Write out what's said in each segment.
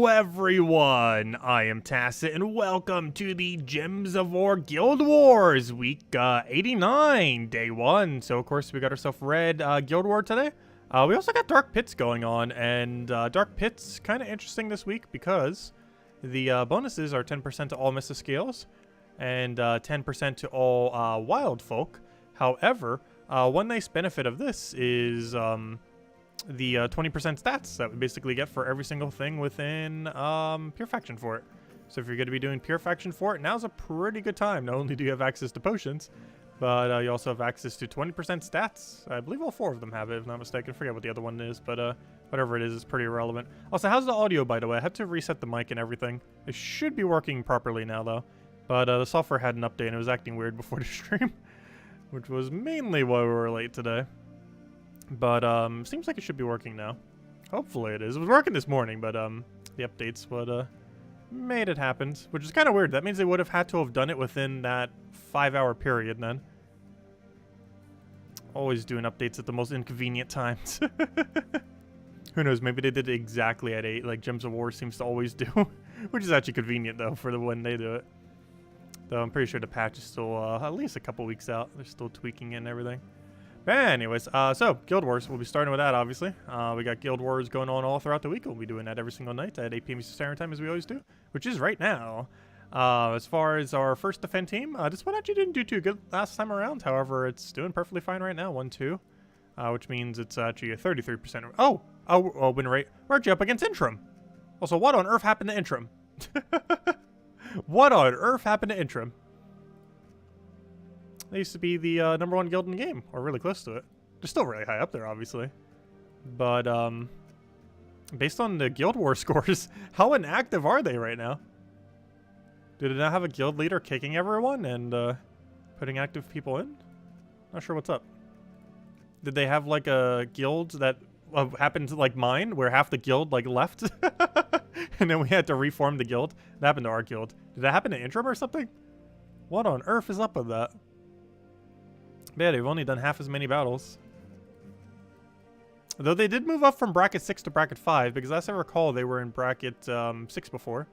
Hello everyone, I am Tacit and welcome to the Gems of War Guild Wars week 89, day 1. So of course we got ourselves Red Guild War today. We also got Dark Pits going on, and Dark Pits kind of interesting this week because the bonuses are 10% to all Mysta scales and 10% to all wild folk. However, one nice benefit of this is the 20% stats that we basically get for every single thing within Pure Faction for it. So if you're going to be doing Pure Faction for it, now's a pretty good time. Not only do you have access to potions, but you also have access to 20% stats. I believe all 4 of them have it, if I'm not mistaken. I forget what the other one is, but whatever it is, it's pretty irrelevant. Also, how's the audio, by the way? I had to reset the mic and everything. It should be working properly now, though. But the software had an update, and it was acting weird before the stream, which was mainly why we were late today. But seems like it should be working now. Hopefully it is. It was working this morning, but the updates would made it happen, which is kind of weird. That means they would have had to have done it within that 5-hour period then. Always doing updates at the most inconvenient times. Who knows, maybe they did it exactly at 8, like Gems of War seems to always do. Which is actually convenient though for when they do it. Though I'm pretty sure the patch is still at least a couple weeks out. They're still tweaking it and everything. But anyways, so Guild Wars, we'll be starting with that, obviously. We got Guild Wars going on all throughout the week. We'll be doing that every single night at 8 p.m. Eastern Standard Time, as we always do, which is right now. As far as our first defend team, this one actually didn't do too good last time around. However, it's doing perfectly fine right now, 1-2, which means it's actually a 33%. Win rate. We're actually up against Interim. Also, what on earth happened to Interim? What on earth happened to Interim? They used to be the #1 guild in the game, or really close to it. They're still really high up there, obviously. But, based on the Guild War scores, how inactive are they right now? Do they not have a guild leader kicking everyone and putting active people in? Not sure what's up. Did they have, like, a guild that happened to, like, mine, where half the guild, like, left? And then we had to reform the guild? That happened to our guild. Did that happen to Interim or something? What on earth is up with that? Yeah, they've only done half as many battles. Though they did move up from bracket 6 to bracket 5, because as I recall, they were in bracket 6 before.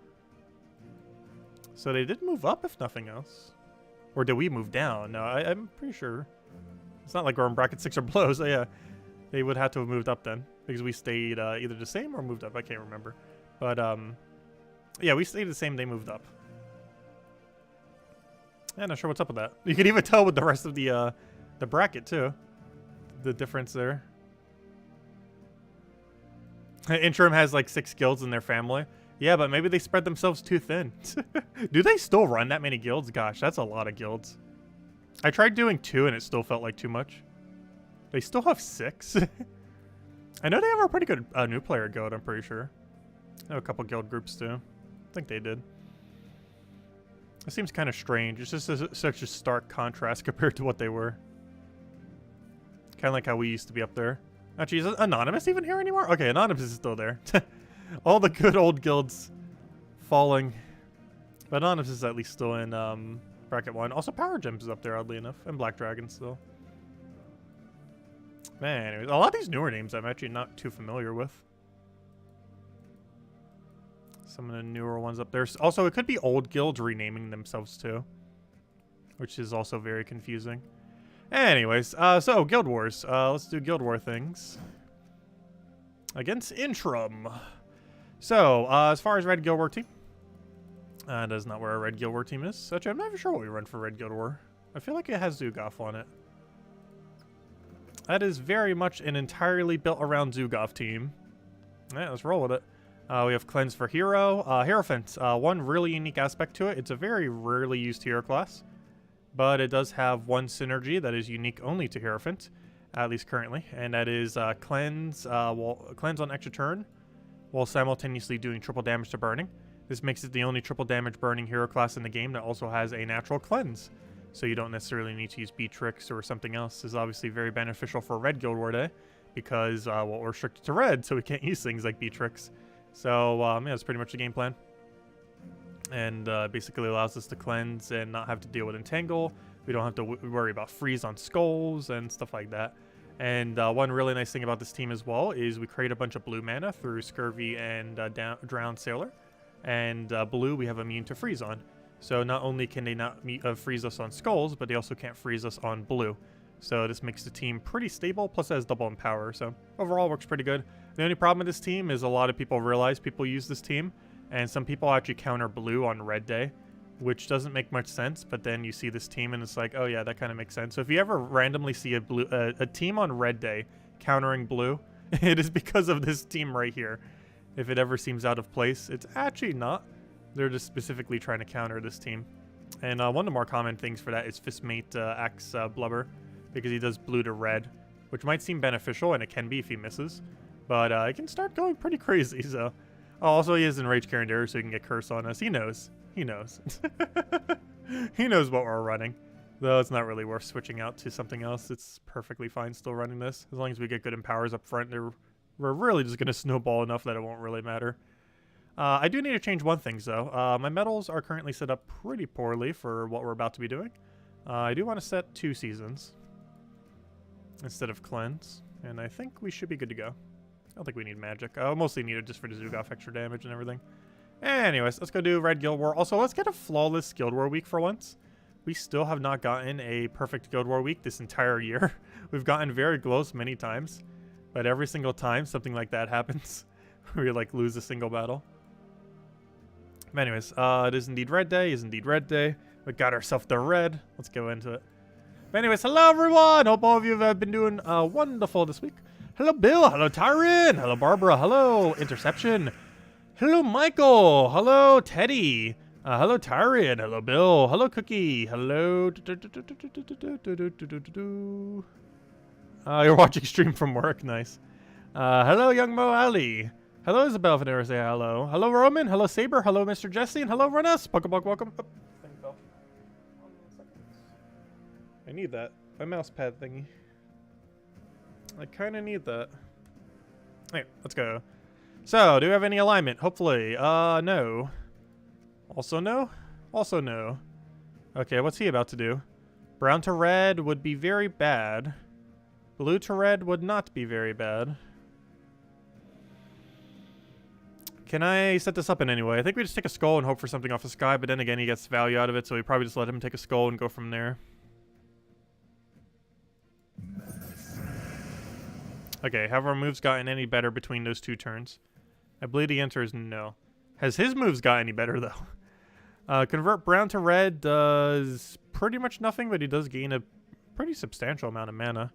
So they did move up, if nothing else. Or did we move down? No, I'm pretty sure. It's not like we're in bracket 6 or below, so yeah. They would have to have moved up then, because we stayed either the same or moved up. I can't remember. But, yeah, we stayed the same, they moved up. Yeah, not sure what's up with that. You can even tell with the rest of the bracket too, the difference there. Interim has like 6 guilds in their family. Yeah, but maybe they spread themselves too thin. Do they still run that many guilds? Gosh, that's a lot of guilds. I tried doing 2 and it still felt like too much. They still have 6. I know they have a pretty good new player guild, I'm pretty sure. They have a couple guild groups too. I think they did. It seems kind of strange. It's just such a stark contrast compared to what they were. Kind of like how we used to be up there. Actually, is Anonymous even here anymore? Okay, Anonymous is still there. All the good old guilds falling. But Anonymous is at least still in bracket 1. Also, Power Gems is up there, oddly enough. And Black Dragon still. Man, anyways, a lot of these newer names I'm actually not too familiar with. Some of the newer ones up there. Also, it could be old guilds renaming themselves too, which is also very confusing. Anyways, so Guild Wars. Let's do Guild War things. Against Interim. So, as far as Red Guild War team. That is not where our Red Guild War team is. Actually, I'm not even sure what we run for Red Guild War. I feel like it has Zugov on it. That is very much an entirely built around Zugov team. Yeah, let's roll with it. We have Cleanse for Hero. Hierophant, one really unique aspect to it. It's a very rarely used hero class, but it does have one synergy that is unique only to Hierophant, at least currently, and that is Cleanse, cleanse on extra turn, while simultaneously doing triple damage to burning. This makes it the only triple damage burning hero class in the game that also has a natural cleanse, so you don't necessarily need to use Beatrix or something else. This is obviously very beneficial for Red Guild War Day, because well, we're restricted to red, so we can't use things like Beatrix. So, yeah, that's pretty much the game plan. And basically allows us to cleanse and not have to deal with Entangle. We don't have to worry about freeze on skulls and stuff like that. And one really nice thing about this team as well is we create a bunch of blue mana through Scurvy and Drowned Sailor. And blue we have immune to freeze on. So not only can they not freeze us on skulls, but they also can't freeze us on blue. So this makes the team pretty stable, plus it has double empower. So overall works pretty good. The only problem with this team is a lot of people realize people use this team. And some people actually counter blue on red day, which doesn't make much sense. But then you see this team and it's like, oh yeah, that kind of makes sense. So if you ever randomly see a team on red day countering blue, it is because of this team right here. If it ever seems out of place, it's actually not. They're just specifically trying to counter this team. And one of the more common things for that is Fistmate Axe Blubber, because he does blue to red, which might seem beneficial, and it can be if he misses. But it can start going pretty crazy, so... Oh, also, he is AnarchyChampion, so he can get Curse on us. He knows. He knows. He knows what we're running. Though it's not really worth switching out to something else. It's perfectly fine still running this. As long as we get good empowers up front, we're really just going to snowball enough that it won't really matter. I do need to change one thing, though. My medals are currently set up pretty poorly for what we're about to be doing. I do want to set 2 seasons instead of cleanse, and I think we should be good to go. I don't think we need magic. I mostly need it just for the Zugoff extra damage and everything. Anyways, let's go do Red Guild War. Also, let's get a flawless Guild War week for once. We still have not gotten a perfect Guild War week this entire year. We've gotten very close many times, but every single time something like that happens, we like lose a single battle. But anyways, it is indeed Red Day. It is indeed Red Day. We got ourselves the red. Let's go into it. But anyways, hello everyone. Hope all of you have been doing wonderful this week. Hello Bill. Hello Tyron. Hello Barbara. Hello Interception. Hello Michael. Hello Teddy. Hello Tyron. Hello Bill. Hello Cookie. Hello. You're watching stream from work. Nice. Hello Young Mo Ali. Hello Isabel. If I never say hello. Hello Roman. Hello Saber. Hello Mr. Jesse. And hello RunUs. Pokeball, welcome. Oh, thing fell. I need that. My mouse pad thingy. I kind of need that. Alright, let's go. So, do we have any alignment? Hopefully. No. Also no? Also no. Okay, what's he about to do? Brown to red would be very bad. Blue to red would not be very bad. Can I set this up in any way? I think we just take a skull and hope for something off the sky, but then again, he gets value out of it, so we probably just let him take a skull and go from there. Okay, have our moves gotten any better between those 2 turns? I believe the answer is no. Has his moves got any better, though? Convert brown to red does pretty much nothing, but he does gain a pretty substantial amount of mana.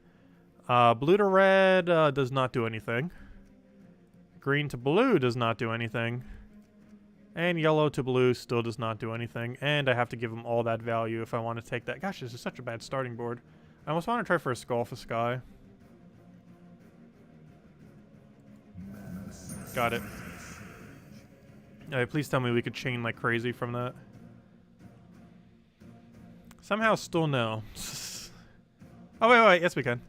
Blue to red does not do anything. Green to blue does not do anything. And yellow to blue still does not do anything. And I have to give him all that value if I want to take that. Gosh, this is such a bad starting board. I almost want to try for a skull for sky. Got it. Please tell me we could chain like crazy from that. Somehow still no. Oh, wait. Yes, we can.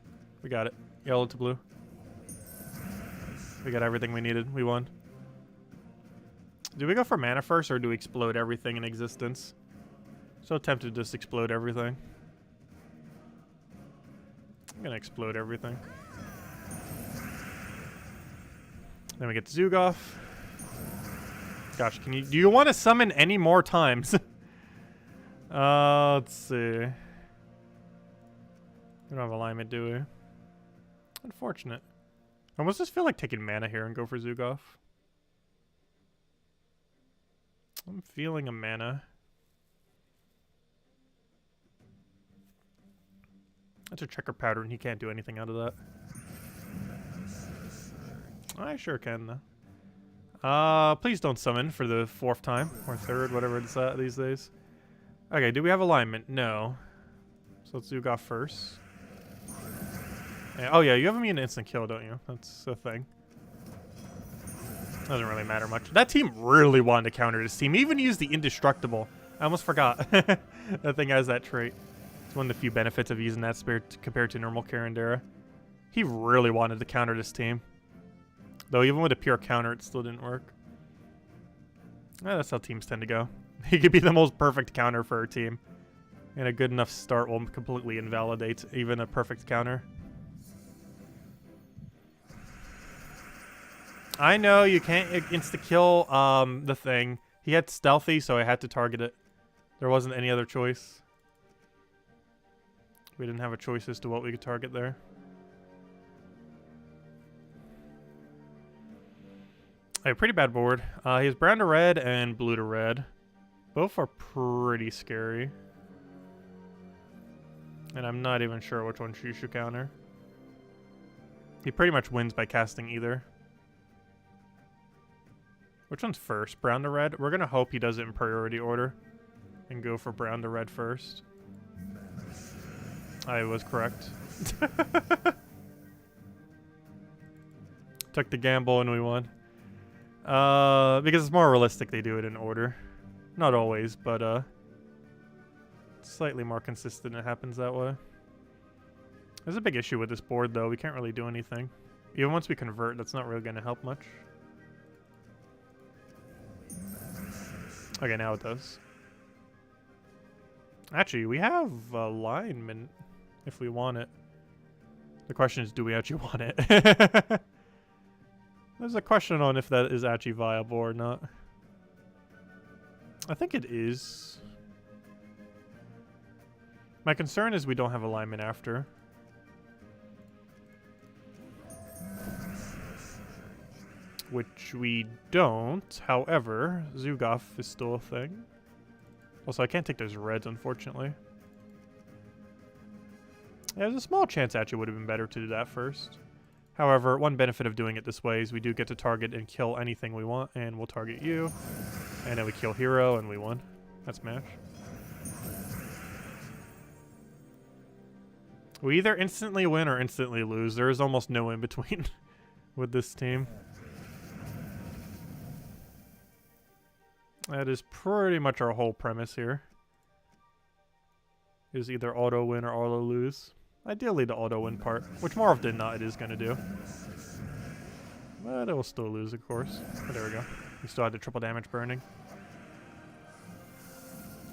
We got it. Yellow to blue. We got everything we needed. We won. Do we go for mana first, or do we explode everything in existence? So tempted to just explode everything. I'm gonna explode everything. Then we get Zugoff. Gosh, do you want to summon any more times? Let's see. We don't have alignment, do we? Unfortunate. I almost just feel like taking mana here and go for Zugoff. I'm feeling a mana. That's a checker pattern. He can't do anything out of that. I sure can, though. Please don't summon for the 4th time. Or 3rd, whatever it's at these days. Okay, do we have alignment? No. So let's Zugoff first. Oh yeah, you have immune to instant kill, don't you? That's the thing. Doesn't really matter much. That team really wanted to counter this team. Even used the indestructible. I almost forgot. That thing has that trait. It's one of the few benefits of using that spirit compared to normal Karandera. He really wanted to counter this team. Though even with a pure counter, it still didn't work. That's how teams tend to go. He could be the most perfect counter for a team. And a good enough start will completely invalidate even a perfect counter. I know you can't insta-kill the thing. He had stealthy, so I had to target it. There wasn't any other choice. We didn't have a choice as to what we could target there. A pretty bad board. He has brown to red and blue to red. Both are pretty scary. And I'm not even sure which one she should counter. He pretty much wins by casting either. Which one's first? Brown to red? We're gonna hope he does it in priority order. And go for brown to red first. I was correct. Took the gamble and we won. Because it's more realistic they do it in order. Not always, but slightly more consistent it happens that way. There's a big issue with this board though, we can't really do anything. Even once we convert, that's not really going to help much. Okay, now it does. Actually, we have alignment if we want it. The question is, do we actually want it? There's a question on if that is actually viable or not. I think it is. My concern is we don't have alignment after. Which we don't. However, Zugoff is still a thing. Also, I can't take those reds, unfortunately. Yeah, there's a small chance actually would have been better to do that first. However, one benefit of doing it this way is we do get to target and kill anything we want, and we'll target you. And then we kill hero, and we won. That's smash. We either instantly win or instantly lose. There is almost no in between with this team. That is pretty much our whole premise here. Is either auto win or auto lose. Ideally the auto win part, which more often than not it is going to do. But it will still lose, of course. But there we go. We still had the triple damage burning.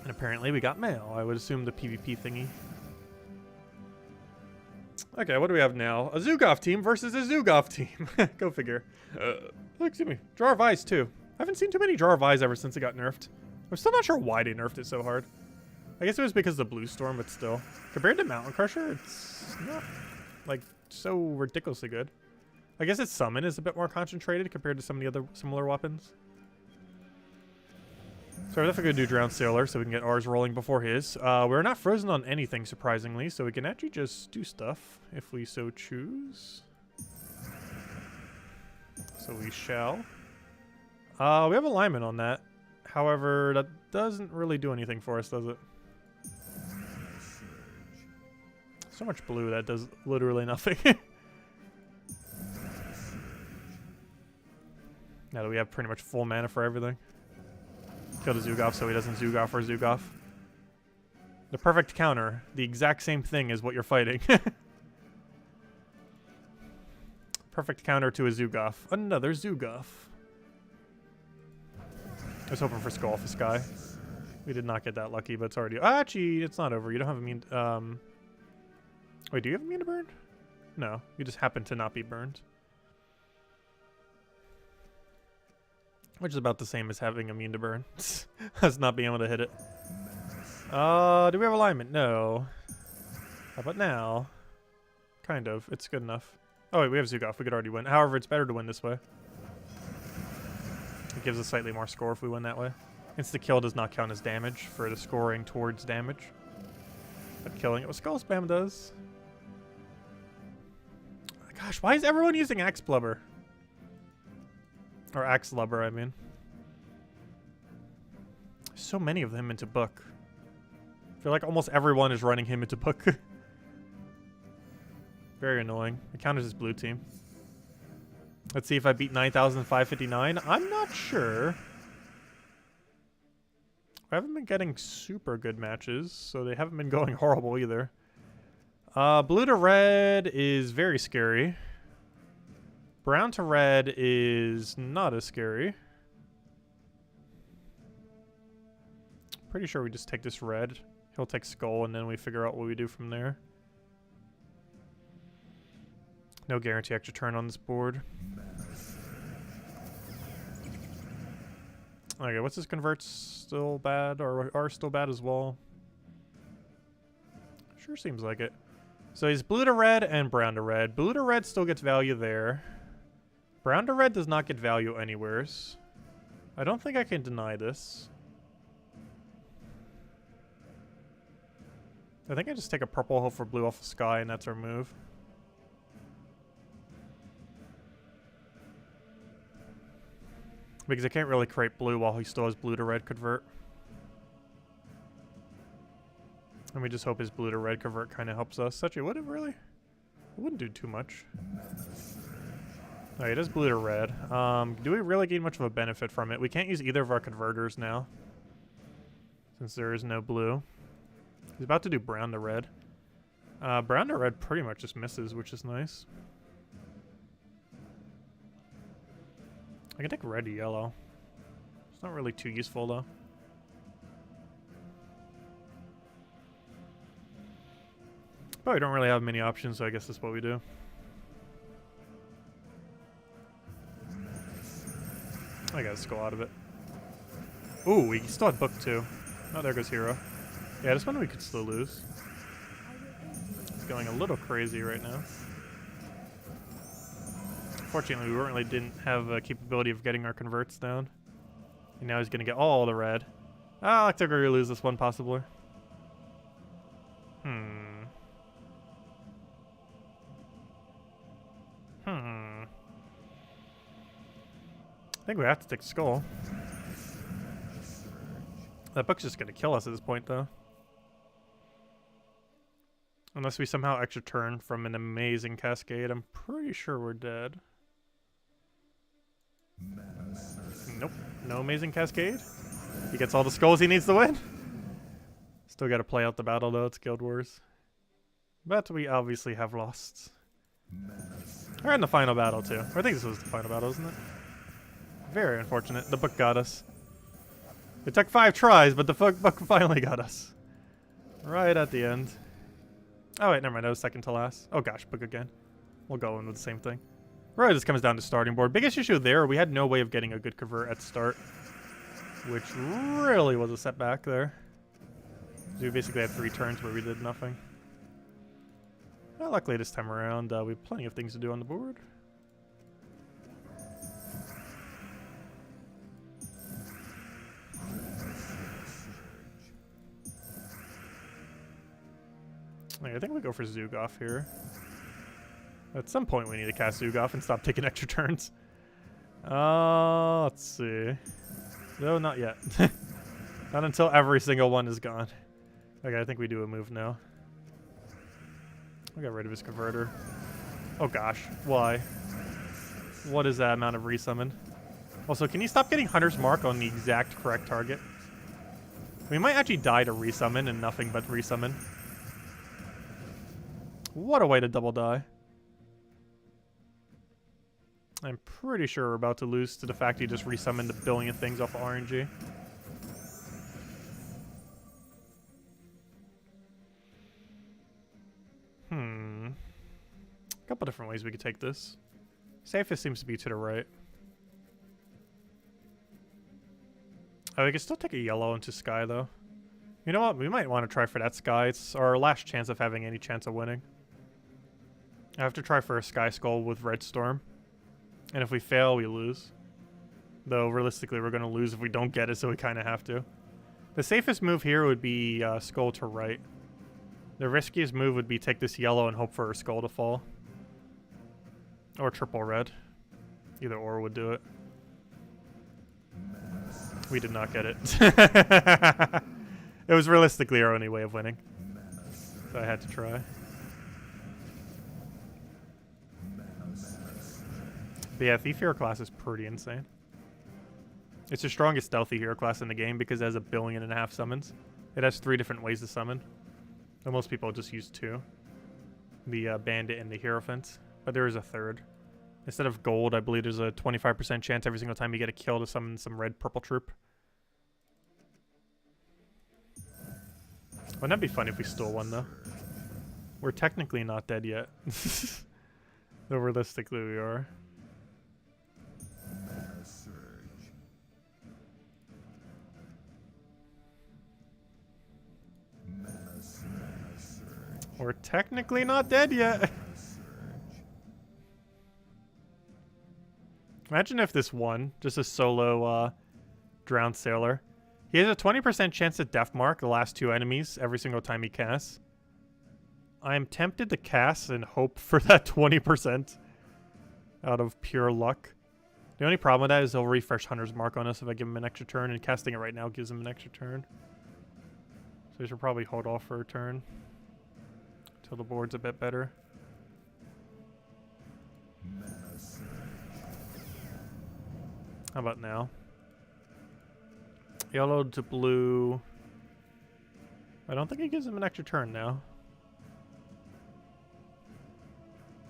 And apparently we got mail. I would assume the PvP thingy. Okay, what do we have now? A Zugoff team versus a Zugoff team. Go figure. Excuse me. Jar of Eyes, too. I haven't seen too many Jar of Eyes ever since it got nerfed. I'm still not sure why they nerfed it so hard. I guess it was because of the Blue Storm, but still. Compared to Mountain Crusher, it's not, like, so ridiculously good. I guess its summon is a bit more concentrated compared to some of the other similar weapons. So we're definitely going to do Drowned Sailor so we can get ours rolling before his. We're not frozen on anything, surprisingly, so we can actually just do stuff if we so choose. So we shall. We have alignment on that. However, that doesn't really do anything for us, does it? So much blue that does literally nothing. Now that we have pretty much full mana for everything. Kill the Zugoff so he doesn't Zugoff or Zugoff. The perfect counter. The exact same thing as what you're fighting. Perfect counter to a Zugoff. Another Zugoff. I was hoping for Skull for Sky. We did not get that lucky, but it's already... actually, it's not over. You don't have immune... Wait, do you have immune to burn? No. You just happen to not be burned. Which is about the same as having immune to burn. As not being able to hit it. Do we have alignment? No. How about now? Kind of. It's good enough. Oh, wait, we have Zugoff. We could already win. However, it's better to win this way. It gives us slightly more score if we win that way. Insta-kill does not count as damage for the scoring towards damage. But killing it with Skull Spam does. Gosh, why is everyone using Axe Blubber? Or Axe Lubber, I mean. So many of them into Book. I feel like almost everyone is running him into Book. Very annoying. It counters his blue team. Let's see if I beat 9,559. I'm not sure. I haven't been getting super good matches, so they haven't been going horrible either. Blue to red is very scary. Brown to red is not as scary. Pretty sure we just take this red. He'll take Skull, and then we figure out what we do from there. No guarantee extra turn on this board. Okay, what's his converts still bad, or are still bad as well? Sure seems like it. So he's blue to red and brown to red. Blue to red still gets value there. Brown to red does not get value anywheres. I don't think I can deny this. I think I just take a purple, hope for blue off the sky, and that's our move. Because I can't really create blue while he still has blue to red convert. And we just hope his blue to red convert kind of helps us. Actually, would it really? It wouldn't do too much. Oh, it is blue to red. Do we really gain much of a benefit from it? We can't use either of our converters now, since there is no blue. He's about to do brown to red. Brown to red pretty much just misses, which is nice. I can take red to yellow. It's not really too useful, though. But we don't really have many options, so I guess that's what we do. I gotta skull out of it. Ooh, we still had book too. Oh, there goes hero. Yeah, this one we could still lose. It's going a little crazy right now. Fortunately, we really didn't have a capability of getting our converts down. And now he's gonna get all the red. Ah, looks like we're gonna lose this one possibly. I think we have to take skull. That book's just gonna kill us at this point, though. Unless we somehow extra turn from an amazing cascade, I'm pretty sure we're dead. Nope, no amazing cascade. He gets all the skulls he needs to win. Still gotta play out the battle, though. It's Guild Wars. But we obviously have lost. We're in the final battle, too. I think this was the final battle, isn't it? Very unfortunate. The book got us. It took 5 tries, but the book finally got us. Right at the end. Oh, wait, never mind. That was second to last. Oh, gosh, book again. We'll go in with the same thing. Really, this comes down to starting board. Biggest issue there, we had no way of getting a good convert at the start, which really was a setback there. We basically had 3 turns where we did nothing. Well, luckily this time around, we have plenty of things to do on the board. I think we go for Zugoff here. At some point we need to cast Zugoff and stop taking extra turns. Let's see. No, not yet. Not until every single one is gone. Okay, I think we do a move now. We got rid of his converter. Oh gosh, why? What is that amount of resummon? Also, can you stop getting Hunter's Mark on the exact correct target? We might actually die to resummon and nothing but resummon. What a way to double die. I'm pretty sure we're about to lose to the fact he just resummoned a billion things off of RNG. A couple different ways we could take this. Safest seems to be to the right. Oh, we can still take a yellow into Sky, though. You know what? We might want to try for that Sky. It's our last chance of having any chance of winning. I have to try for a Sky Skull with Red Storm. And if we fail, we lose. Though, realistically, we're going to lose if we don't get it, so we kind of have to. The safest move here would be Skull to right. The riskiest move would be take this yellow and hope for a Skull to fall. Or triple red. Either or would do it. We did not get it. It was realistically our only way of winning. So I had to try. But yeah, Thief Hero class is pretty insane. It's the strongest stealthy hero class in the game because it has 1.5 billion summons. It has 3 different ways to summon. And most people just use 2. The Bandit and the Hierophant. But there is a 3rd. Instead of gold, I believe there's a 25% chance every single time you get a kill to summon some red purple troop. Wouldn't that be fun if we stole one, though? We're technically not dead yet. Though realistically we are. We're technically not dead yet. Imagine if this won. Just a solo drowned sailor. He has a 20% chance at death mark the last 2 enemies every single time he casts. I am tempted to cast and hope for that 20% out of pure luck. The only problem with that is he'll refresh Hunter's Mark on us if I give him an extra turn, and casting it right now gives him an extra turn. So we should probably hold off for a turn until the board's a bit better. How about now? Yellow to blue. I don't think he gives him an extra turn now.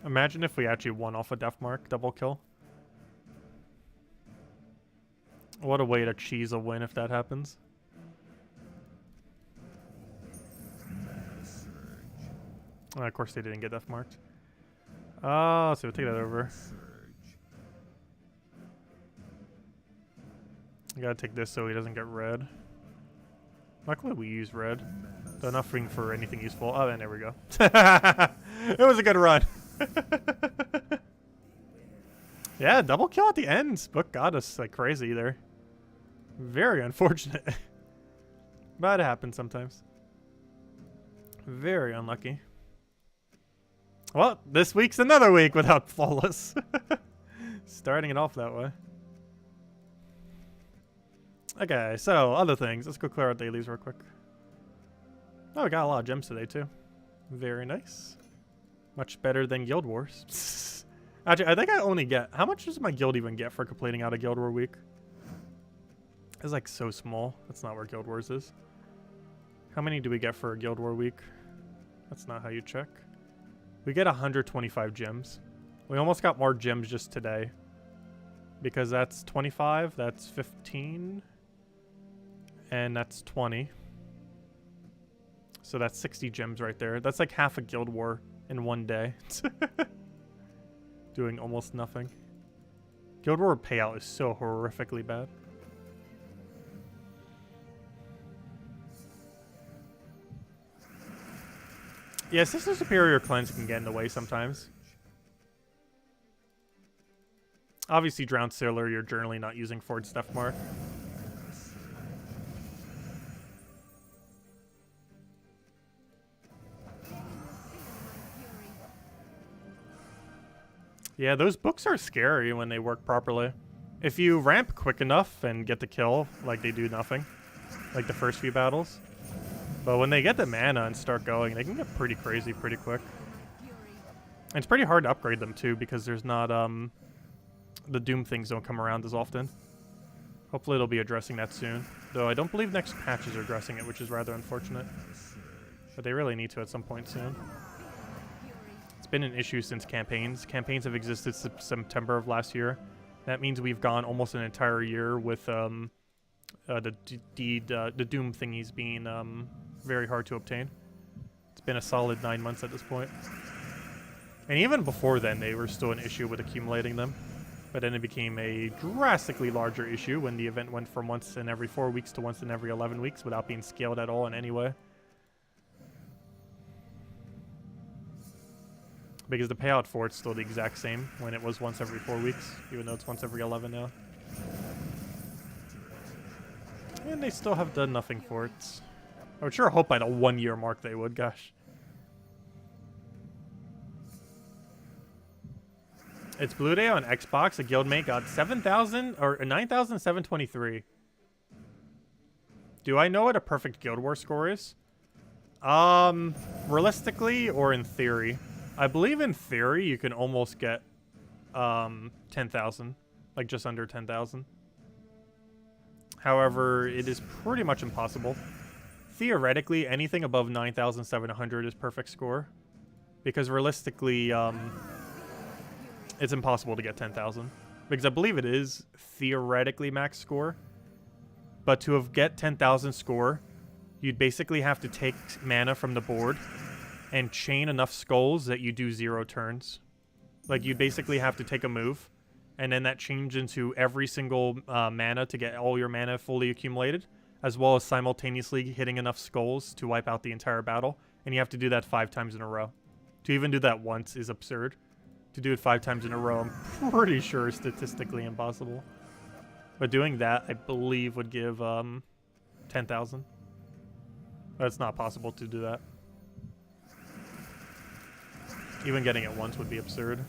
Imagine if we actually won off a death mark double kill. What a way to cheese a win if that happens. Oh, of course they didn't get death marked. So we'll take that over. I gotta take this so he doesn't get red. Luckily we use red. Though nothing for anything useful. Oh, and there we go. It was a good run. Yeah, double kill at the end. Book got us like crazy there. Very unfortunate. But it happens sometimes. Very unlucky. Well, this week's another week without flawless. Starting it off that way. Okay, so other things. Let's go clear out dailies real quick. Oh, we got a lot of gems today too. Very nice. Much better than Guild Wars. Actually, I think I only get... How much does my guild even get for completing out a Guild War week? It's like so small. That's not where Guild Wars is. How many do we get for a Guild War week? That's not how you check. We get 125 gems. We almost got more gems just today. Because that's 25, that's 15, and that's 20. So that's 60 gems right there. That's like half a Guild War in one day. Doing almost nothing. Guild War payout is so horrifically bad. Yeah, Sister Superior Cleanse can get in the way sometimes. Obviously, Drowned Sailor, you're generally not using Ford Stuff Mark. Yeah, those books are scary when they work properly. If you ramp quick enough and get the kill, like they do nothing. Like the first few battles. But when they get the mana and start going, they can get pretty crazy pretty quick. And it's pretty hard to upgrade them too, because there's not, the Doom things don't come around as often. Hopefully it'll be addressing that soon. Though I don't believe next patches are addressing it, which is rather unfortunate. But they really need to at some point soon. It's been an issue since campaigns. Campaigns have existed since September of last year. That means we've gone almost an entire year with the Doom thingies being very hard to obtain. It's been a solid 9 months at this point. And even before then, they were still an issue with accumulating them. But then it became a drastically larger issue when the event went from once in every 4 weeks to once in every 11 weeks without being scaled at all in any way. Because the payout for it's still the exact same when it was once every 4 weeks, even though it's once every 11 now. And they still have done nothing for it. I would sure hope by the 1 year mark they would, gosh. It's Blue Day on Xbox. A guildmate got 7,000 or 9,723. Do I know what a perfect Guild War score is? Realistically or in theory? I believe in theory you can almost get 10,000, like just under 10,000. However, it is pretty much impossible. Theoretically, anything above 9,700 is perfect score, because realistically, it's impossible to get 10,000. Because I believe it is theoretically max score, but to get 10,000 score, you'd basically have to take mana from the board and chain enough skulls that you do 0 turns. Like, you basically have to take a move, and then that changes into every single mana to get all your mana fully accumulated, as well as simultaneously hitting enough skulls to wipe out the entire battle, and you have to do that 5 times in a row. To even do that once is absurd. To do it 5 times in a row, I'm pretty sure is statistically impossible. But doing that, I believe, would give 10,000. But it's not possible to do that. Even getting it once would be absurd.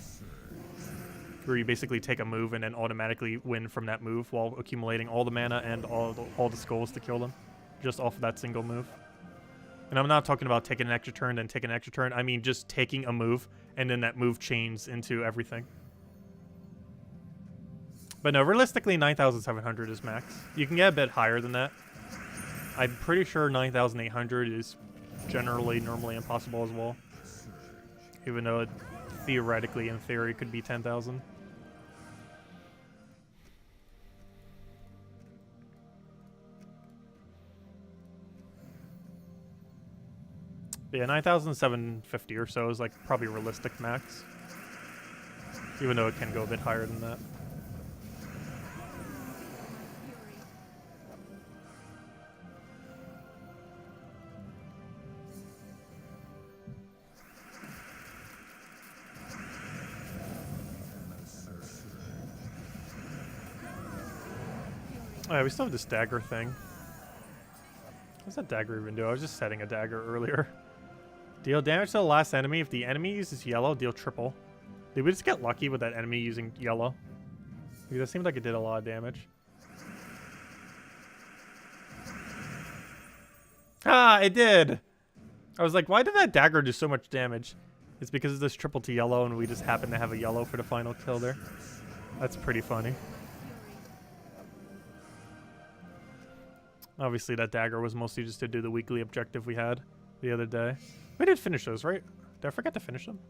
Where you basically take a move and then automatically win from that move while accumulating all the mana and all the skulls to kill them. Just off of that single move. And I'm not talking about taking an extra turn, then taking an extra turn. I mean just taking a move, and then that move chains into everything. But no, realistically, 9,700 is max. You can get a bit higher than that. I'm pretty sure 9,800 is generally normally impossible as well. Even though it theoretically, in theory, could be 10,000. Yeah, 9,750 or so is like probably realistic max. Even though it can go a bit higher than that. Oh yeah, we still have this dagger thing. What's that dagger even do? I was just setting a dagger earlier. Deal damage to the last enemy. If the enemy uses yellow, deal triple. Did we just get lucky with that enemy using yellow? Because it seemed like it did a lot of damage. Ah, it did! I was like, why did that dagger do so much damage? It's because of this triple to yellow and we just happen to have a yellow for the final kill there. That's pretty funny. Obviously that dagger was mostly just to do the weekly objective we had the other day. We did finish those, right? Did I forget to finish them?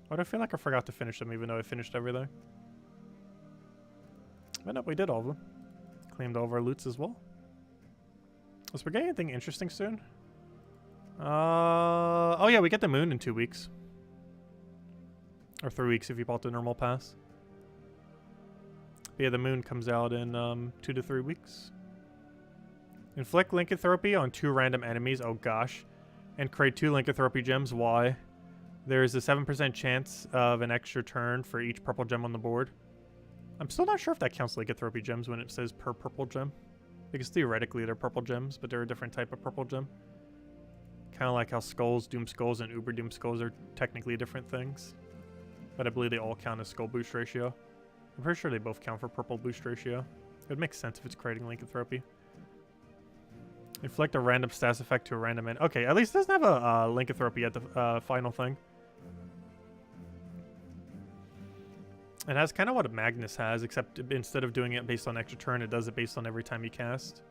Why do I feel like I forgot to finish them even though I finished everything? But no, we did all of them. Claimed all of our loots as well. Was we getting anything interesting soon? Oh yeah, we get the moon in 2 weeks. Or 3 weeks if you bought the normal pass. But yeah, the moon comes out in 2 to 3 weeks. Inflict lycanthropy on 2 random enemies. Oh gosh. And create 2 lycanthropy gems. Why? There's a 7% chance of an extra turn for each purple gem on the board. I'm still not sure if that counts lycanthropy gems when it says per purple gem. Because theoretically they're purple gems, but they're a different type of purple gem. Kind of like how skulls, doom skulls, and uber doom skulls are technically different things. But I believe they all count as skull boost ratio. I'm pretty sure they both count for purple boost ratio. It would make sense if it's creating lycanthropy. Inflict a random stats effect to a random enemy. Okay, at least it doesn't have a lycanthropy at the final thing. It has kind of what a Magnus has, except instead of doing it based on extra turn, it does it based on every time you cast.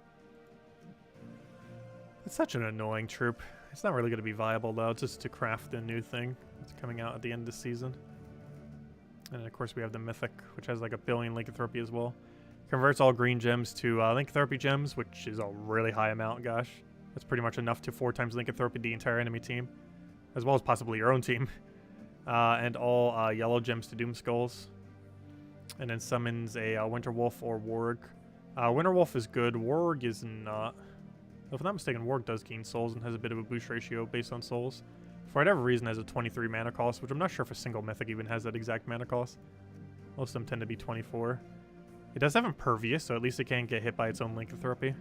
It's such an annoying troop. It's not really going to be viable, though, just to craft a new thing that's coming out at the end of the season. And, of course, we have the Mythic, which has like 1 billion lycanthropy as well. Converts all green gems to lycanthropy gems, which is a really high amount, gosh. That's pretty much enough to 4 times lycanthropy the entire enemy team, as well as possibly your own team. And all yellow gems to doom skulls. And then summons a Winter Wolf or Warg. Winter Wolf is good, Warg is not. If I'm not mistaken, Warg does gain souls and has a bit of a boost ratio based on souls. For whatever reason, has a 23 mana cost, which I'm not sure if a single mythic even has that exact mana cost. Most of them tend to be 24. It does have Impervious, so at least it can't get hit by its own lycanthropy.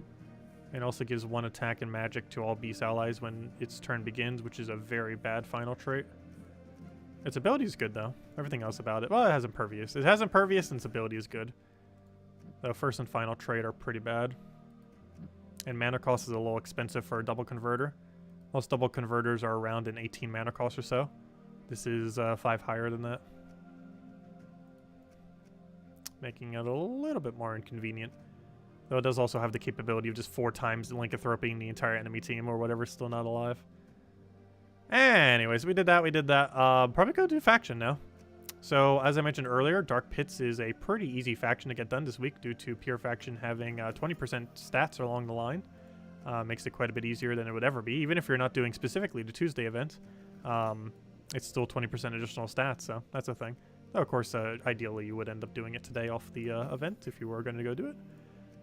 It also gives 1 attack and magic to all beast allies when its turn begins, which is a very bad final trait. Its ability is good, though. Everything else about it. Well, it has Impervious. It has Impervious, and its ability is good. Though first and final trait are pretty bad. And mana cost is a little expensive for a double converter. Most double converters are around an 18 mana cost or so. This is 5 higher than that. Making it a little bit more inconvenient. Though it does also have the capability of just 4 times lycanthropying the entire enemy team or whatever's still not alive. Anyways, we did that, probably go do faction now. So, as I mentioned earlier, Dark Pits is a pretty easy faction to get done this week due to Pure Faction having 20% stats along the line. Makes it quite a bit easier than it would ever be. Even if you're not doing specifically the Tuesday event, it's still 20% additional stats, so that's a thing. Though, of course, ideally you would end up doing it today off the event if you were going to go do it.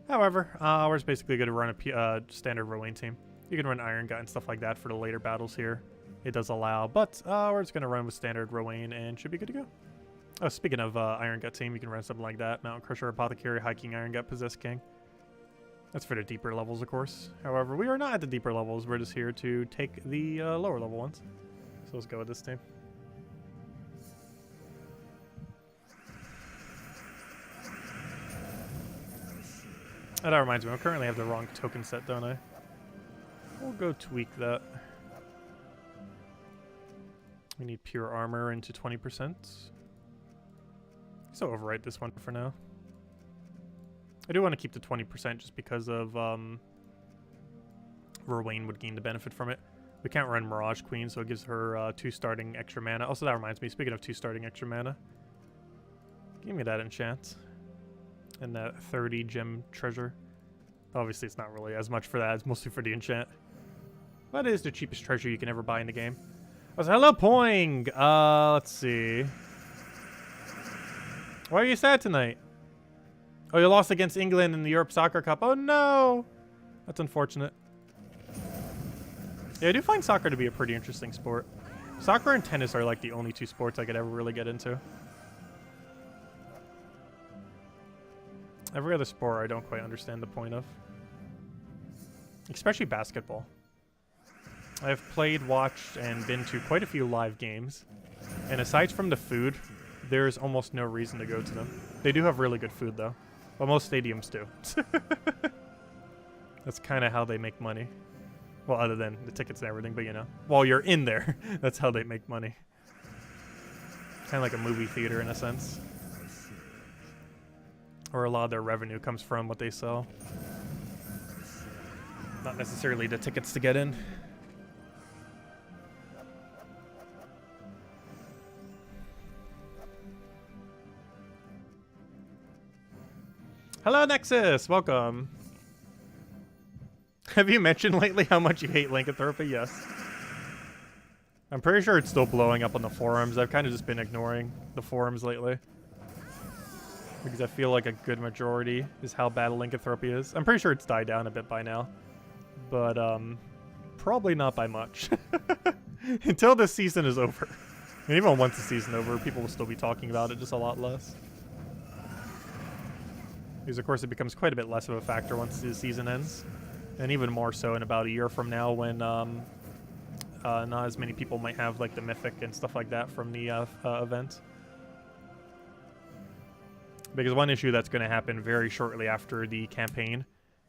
However, we're just basically going to run a standard Rowan team. You can run Iron Gut and stuff like that for the later battles here. It does allow, but we're just going to run with standard Rowan and should be good to go. Oh, speaking of Iron Gut team, you can run something like that. Mountain Crusher, Apothecary, High King, Iron Gut, Possessed King. That's for the deeper levels, of course. However, we are not at the deeper levels. We're just here to take the lower level ones. So let's go with this team. Oh, that reminds me, I currently have the wrong token set, don't I? We'll go tweak that. We need pure armor into 20%. So overwrite this one for now. I do want to keep the 20% just because of Rowan would gain the benefit from it. We can't run Mirage Queen, so it gives her 2 starting extra mana. Also, that reminds me, speaking of 2 starting extra mana, give me that enchant. And that 30 gem treasure. Obviously, it's not really as much for that. It's mostly for the enchant. But it is the cheapest treasure you can ever buy in the game. Oh, so hello, Poing! Let's see. Why are you sad tonight? Oh, you lost against England in the Europe Soccer Cup. Oh, no! That's unfortunate. Yeah, I do find soccer to be a pretty interesting sport. Soccer and tennis are like the only 2 sports I could ever really get into. Every other sport I don't quite understand the point of. Especially basketball. I've played, watched, and been to quite a few live games. And aside from the food, there's almost no reason to go to them. They do have really good food, though. But most stadiums do. That's kind of how they make money. Well, other than the tickets and everything, but you know. While you're in there, that's how they make money. Kind of like a movie theater in a sense. Or a lot of their revenue comes from what they sell. Not necessarily the tickets to get in. Hello, Nexus! Welcome. Have you mentioned lately how much you hate lycanthropy? Yes. I'm pretty sure it's still blowing up on the forums. I've kind of just been ignoring the forums lately. Because I feel like a good majority is how bad lycanthropy is. I'm pretty sure it's died down a bit by now. But, probably not by much. Until this season is over. And even once the season is over, people will still be talking about it, just a lot less. Because, of course, it becomes quite a bit less of a factor once the season ends. And even more so in about a year from now when not as many people might have, like, the Mythic and stuff like that from the event. Because one issue that's going to happen very shortly after the campaign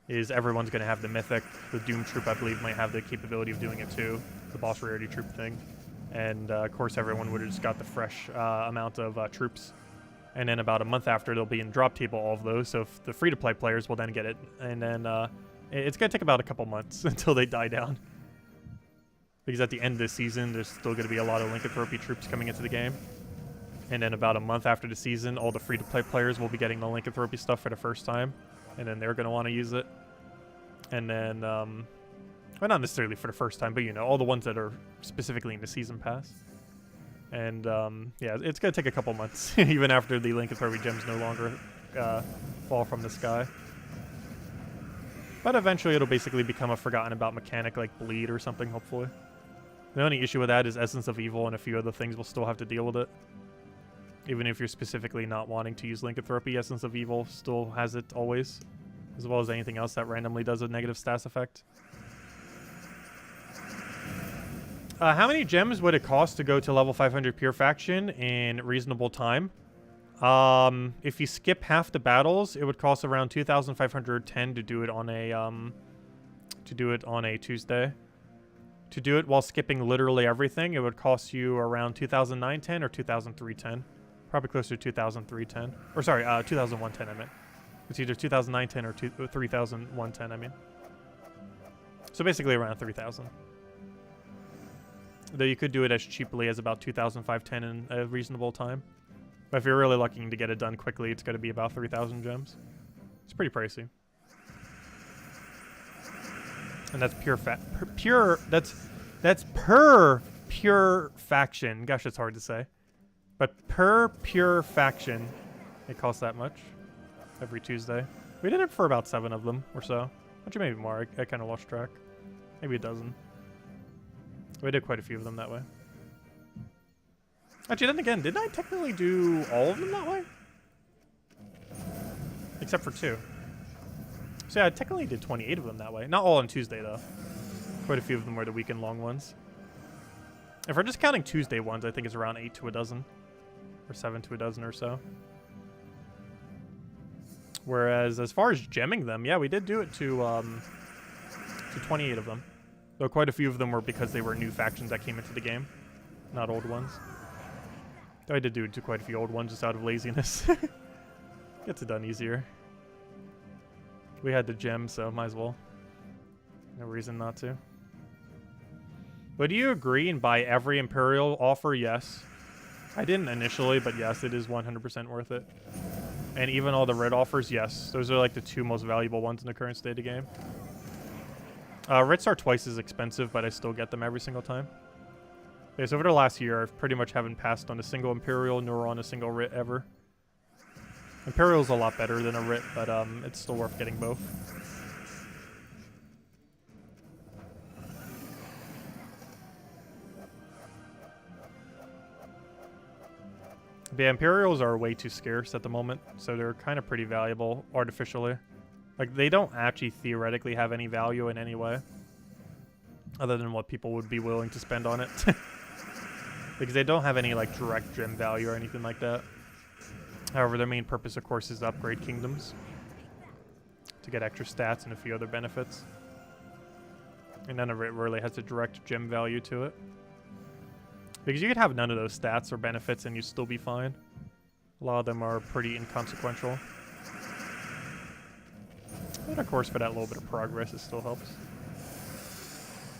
is everyone's going to have the Mythic. The Doom Troop, I believe, might have the capability of doing it too. The Boss Rarity Troop thing. And, of course, everyone would have just got the fresh amount of troops. And then about a month after, they'll be in drop table, all of those. So if the free-to-play players will then get it. And then it's going to take about a couple months until they die down. Because at the end of this season, there's still going to be a lot of lycanthropy troops coming into the game. And then about a month after the season, all the free-to-play players will be getting the lycanthropy stuff for the first time. And then they're going to want to use it. And then, well, not necessarily for the first time, but, you know, all the ones that are specifically in the season pass. And, yeah, it's going to take a couple months, even after the lycanthropy gems no longer fall from the sky. But eventually it'll basically become a forgotten about mechanic like Bleed or something, hopefully. The only issue with that is Essence of Evil and a few other things will still have to deal with it. Even if you're specifically not wanting to use lycanthropy, Essence of Evil still has it always. As well as anything else that randomly does a negative stats effect. How many gems would it cost to go to level 500 Pure Faction in reasonable time? If you skip half the battles, it would cost around 2,510 to do it on a Tuesday. To do it while skipping literally everything, it would cost you around 2,910 or 2,310. Probably closer to 2,310. Or sorry, 2,110 I meant. It's either 2,910 or 3,110 I mean. So basically around 3,000. Though you could do it as cheaply as about 2,510 in a reasonable time. But if you're really looking to get it done quickly, it's going to be about 3,000 gems. It's pretty pricey. And that's that's per pure faction. Gosh, it's hard to say. But per pure faction, it costs that much every Tuesday. We did it for about 7 of them or so. Actually, maybe more. I kind of lost track. Maybe a dozen. We did quite a few of them that way. Actually, then again, didn't I technically do all of them that way? Except for 2. So yeah, I technically did 28 of them that way. Not all on Tuesday, though. Quite a few of them were the weekend long ones. If we're just counting Tuesday ones, I think it's around 8 to a dozen. Or 7 to a dozen or so. Whereas, as far as gemming them, yeah, we did do it to 28 of them. Though quite a few of them were because they were new factions that came into the game. Not old ones. Though I did do it to quite a few old ones just out of laziness. Gets it done easier. We had the gem, so might as well. No reason not to. But do you agree and buy every Imperial offer? Yes. I didn't initially, but yes, it is 100% worth it. And even all the red offers, yes. Those are like the 2 most valuable ones in the current state of game. Writs are twice as expensive, but I still get them every single time. Okay, so over the last year, I've pretty much haven't passed on a single Imperial nor on a single Writ ever. Imperial's a lot better than a Writ, but it's still worth getting both. But yeah, Imperials are way too scarce at the moment, so they're kind of pretty valuable artificially. Like, they don't actually theoretically have any value in any way, other than what people would be willing to spend on it. Because they don't have any, like, direct gem value or anything like that. However, their main purpose, of course, is to upgrade kingdoms. To get extra stats and a few other benefits. And none of it really has a direct gem value to it. Because you could have none of those stats or benefits and you'd still be fine. A lot of them are pretty inconsequential. But of course, for that little bit of progress, it still helps.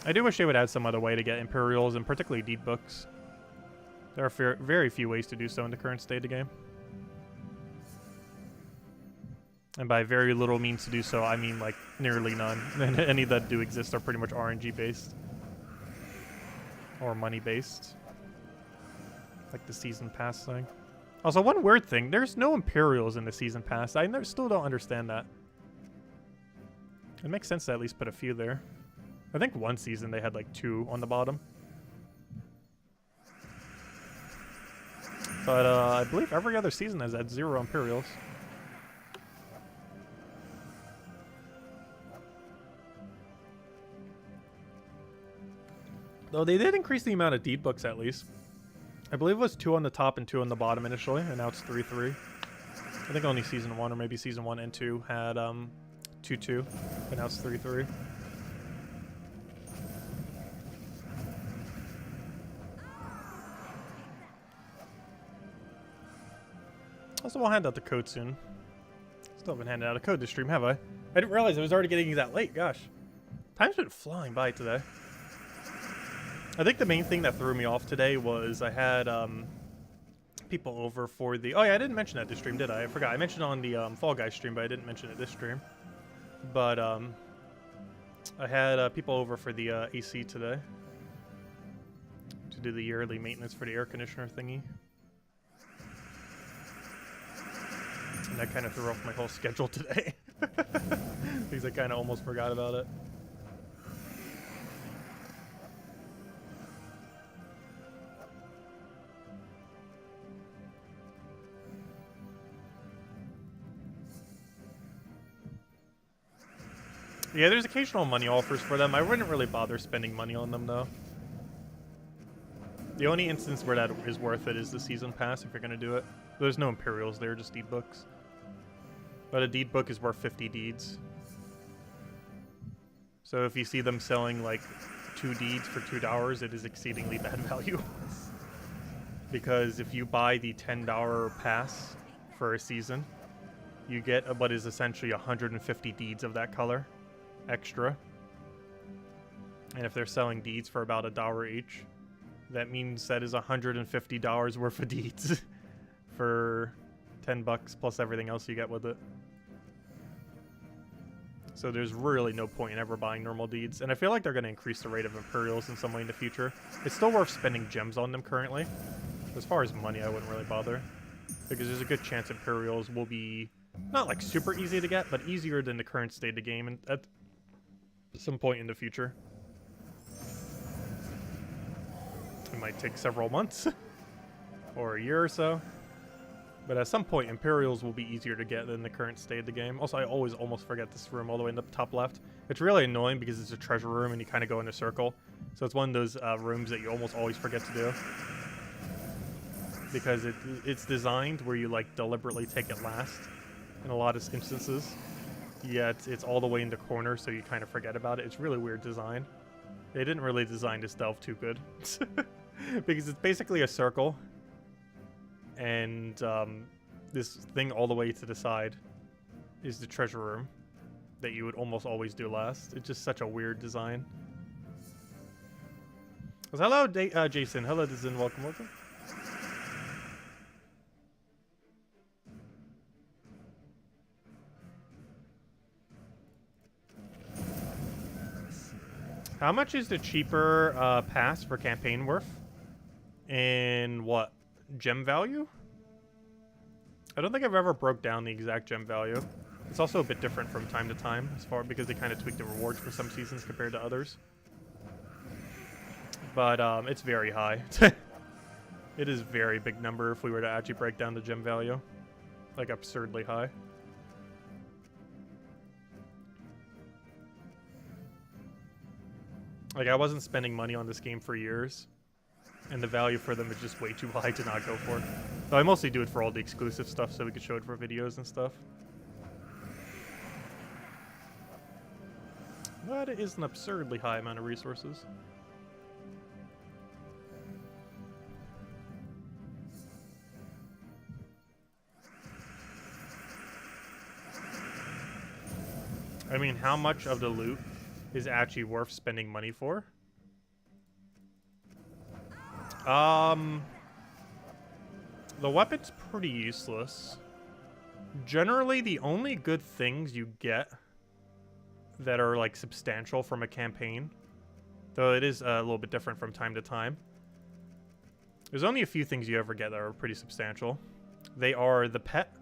I do wish they would add some other way to get Imperials, and particularly DeedBooks. There are very few ways to do so in the current state of the game. And by very little means to do so, I mean like nearly none. And any that do exist are pretty much RNG based. Or money based. Like the season pass thing. Also, one weird thing, there's no Imperials in the season pass. I still don't understand that. It makes sense to at least put a few there. I think one season they had like 2 on the bottom. But I believe every other season has had 0 Imperials. Though they did increase the amount of DeedBooks at least. I believe it was 2 on the top and 2 on the bottom initially, and now it's 3-3. I think only Season 1, or maybe Season 1 and 2 had 2-2, but now it's 3-3. Also, we'll hand out the code soon. Still haven't handed out a code this stream, have I? I didn't realize it was already getting that late, gosh. Time's been flying by today. I think the main thing that threw me off today was I had people over for the... Oh yeah, I didn't mention that this stream, did I? I forgot. I mentioned on the Fall Guys stream, but I didn't mention it this stream. But I had people over for the AC today to do the yearly maintenance for the air conditioner thingy. And that kind of threw off my whole schedule today. Because I kind of almost forgot about it. Yeah, there's occasional money offers for them. I wouldn't really bother spending money on them, though. The only instance where that is worth it is the season pass, if you're going to do it. There's no Imperials there, just DeedBooks. But a DeedBook is worth 50 deeds. So if you see them selling, like, 2 deeds for $2, it is exceedingly bad value. Because if you buy the $10 pass for a season, you get what is essentially 150 deeds of that color. Extra. And if they're selling deeds for about $1 each, that means that is $150 worth of deeds for $10 plus everything else you get with it. So there's really no point in ever buying normal deeds, and I feel like they're going to increase the rate of Imperials in some way in the future. It's still worth spending gems on them currently. As far as money, I wouldn't really bother, because there's a good chance Imperials will be not like super easy to get, but easier than the current state of the game and at some point in the future. It might take several months or a year or so. But at some point, Imperials will be easier to get than the current state of the game. Also, I always almost forget this room all the way in the top left. It's really annoying because it's a treasure room and you kind of go in a circle. So it's one of those rooms that you almost always forget to do. Because it's designed where you like deliberately take it last in a lot of instances. Yeah, it's all the way in the corner, so you kind of forget about it. It's really weird design. They didn't really design this delve too good. Because it's basically a circle. And this thing all the way to the side is the treasure room that you would almost always do last. It's just such a weird design. So hello, Jason. Hello, Dizin. Welcome, welcome. How much is the cheaper pass for campaign worth? In what? Gem value? I don't think I've ever broke down the exact gem value. It's also a bit different from time to time, as far because they kind of tweak the rewards for some seasons compared to others. But it's very high. It is a very big number if we were to actually break down the gem value. Like absurdly high. Like I wasn't spending money on this game for years. And the value for them is just way too high to not go for. So I mostly do it for all the exclusive stuff so we could show it for videos and stuff. But it is an absurdly high amount of resources. I mean, how much of the loot is actually worth spending money for? The weapon's pretty useless. Generally, the only good things you get that are, like, substantial from a campaign, though it is a little bit different from time to time, there's only a few things you ever get that are pretty substantial. They are the pet.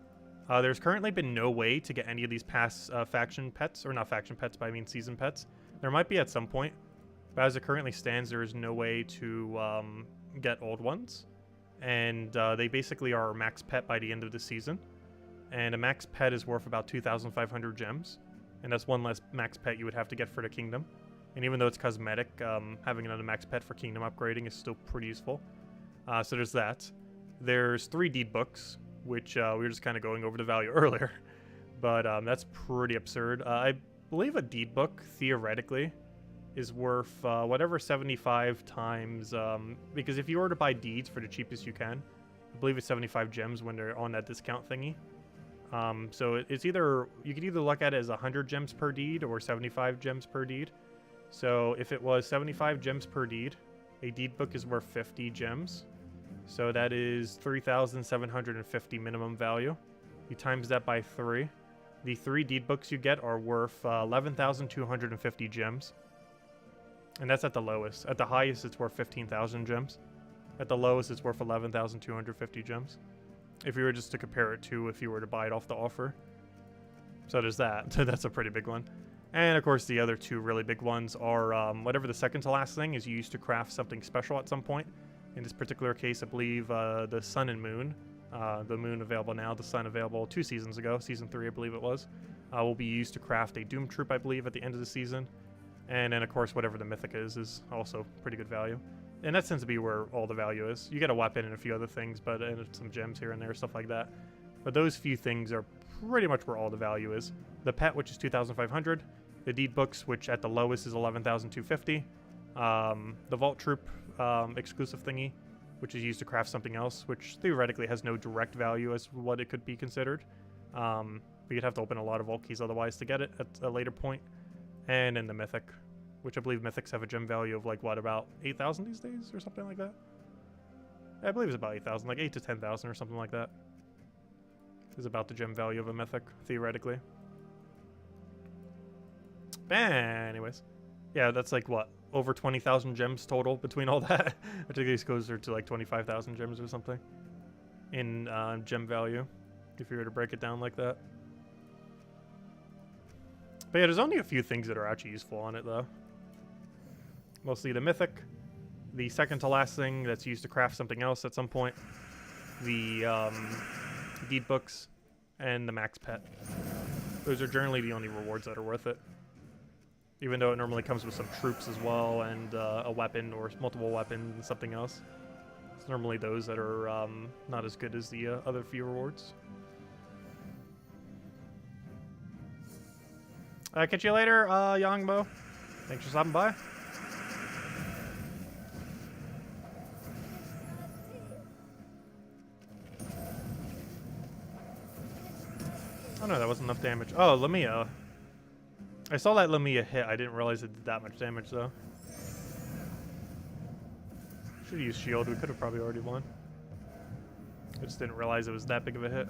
There's currently been no way to get any of these past faction pets, or not faction pets, but I mean season pets. There might be at some point, but as it currently stands, there is no way to get old ones. And they basically are a max pet by the end of the season. And a max pet is worth about 2,500 gems. And that's one less max pet you would have to get for the kingdom. And even though it's cosmetic, having another max pet for kingdom upgrading is still pretty useful. So there's that. There's 3 deed books, which we were just kind of going over the value earlier. But that's pretty absurd. I believe a deed book, theoretically, is worth whatever 75 times, because if you were to buy deeds for the cheapest you can, I believe it's 75 gems when they're on that discount thingy. So it's either, you could either look at it as 100 gems per deed or 75 gems per deed. So if it was 75 gems per deed, a deed book is worth 50 gems. So that is 3,750 minimum value. You times that by 3. The 3 deed books you get are worth 11,250 gems. And that's at the lowest. At the highest, it's worth 15,000 gems. At the lowest, it's worth 11,250 gems. If you were just to compare it to if you were to buy it off the offer. So there's that. That's a pretty big one. And of course, the other 2 really big ones are whatever the second to last thing is used to craft something special at some point. In this particular case, I believe the Sun and Moon. The Moon available now, the Sun available 2 seasons ago. Season 3, I believe it was. Will be used to craft a Doom Troop, I believe, at the end of the season. And then, of course, whatever the Mythic is also pretty good value. And that tends to be where all the value is. You get a weapon and a few other things, but and some gems here and there, stuff like that. But those few things are pretty much where all the value is. The pet, which is 2,500. The deed books, which at the lowest is 11,250. The Vault Troop exclusive thingy, which is used to craft something else, which theoretically has no direct value as what it could be considered. But you'd have to open a lot of vault keys otherwise to get it at a later point. And then the Mythic, which I believe Mythics have a gem value of like, what, about 8,000 these days or something like that? I believe it's about 8,000, like 8 to 10,000 or something like that. Is about the gem value of a Mythic, theoretically. Anyways. Yeah, that's like, what, over 20,000 gems total between all that? I think this goes to like 25,000 gems or something in gem value, if you were to break it down like that. But yeah, there's only a few things that are actually useful on it, though. Mostly the Mythic, the second to last thing that's used to craft something else at some point, the deed books, and the max pet. Those are generally the only rewards that are worth it. Even though it normally comes with some troops as well, and a weapon or multiple weapons and something else. It's normally those that are not as good as the other few rewards. Catch you later, Yangbo. Thanks for stopping by. Oh no, that wasn't enough damage. Oh, Lamia. I saw that Lamia hit. I didn't realize it did that much damage, though. Should have used shield. We could have probably already won. I just didn't realize it was that big of a hit.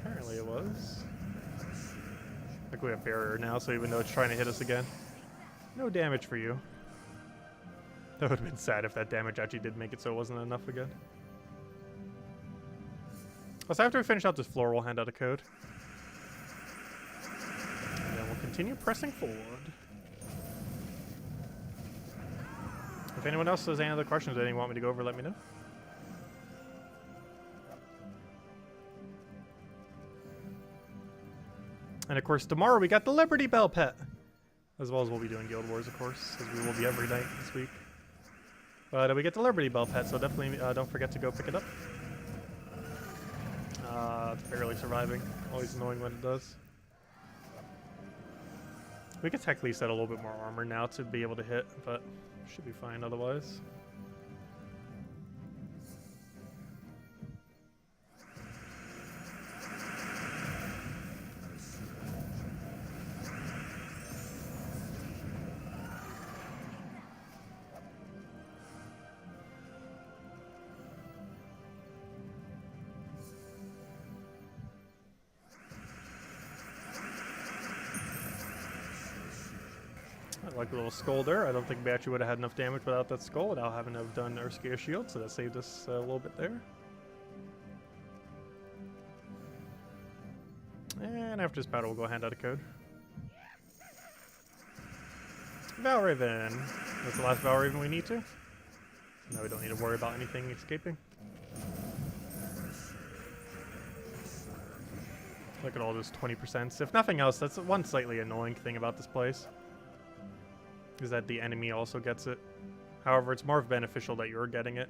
Apparently it was. Like we have barrier now, so even though it's trying to hit us again, no damage for you. That would have been sad if that damage actually did make it so it wasn't enough again. So after we finish out this floor, we'll hand out a code. And then we'll continue pressing forward. If anyone else has any other questions that you want me to go over, let me know. And of course, tomorrow we got the Liberty Bell pet. As well as we'll be doing Guild Wars, of course, as we will be every night this week. But we get the Liberty Bell pet, so definitely don't forget to go pick it up. It's barely surviving. Always annoying when it does. We could technically set a little bit more armor now to be able to hit, but should be fine otherwise. Like a little skull there. I don't think we actually would have had enough damage without that skull without having to have done Urskea shield, so that saved us a little bit there. And after this battle, we'll go hand out a code. Valraven. That's the last Valraven we need to. Now we don't need to worry about anything escaping. Look at all those 20%. If nothing else, that's one slightly annoying thing about this place. Is that the enemy also gets it. However, it's more beneficial that you're getting it.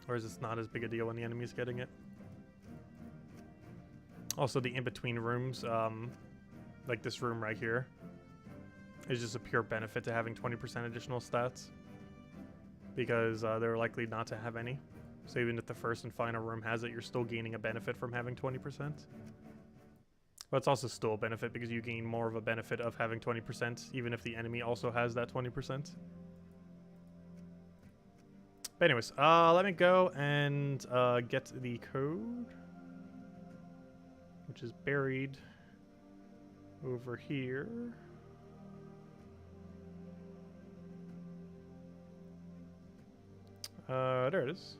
Whereas it's not as big a deal when the enemy's getting it. Also, the in-between rooms, like this room right here, is just a pure benefit to having 20% additional stats. Because they're likely not to have any. So even if the first and final room has it, you're still gaining a benefit from having 20%. But it's also still a benefit because you gain more of a benefit of having 20%, even if the enemy also has that 20%. But anyways, let me go and get the code, which is buried over here. There it is.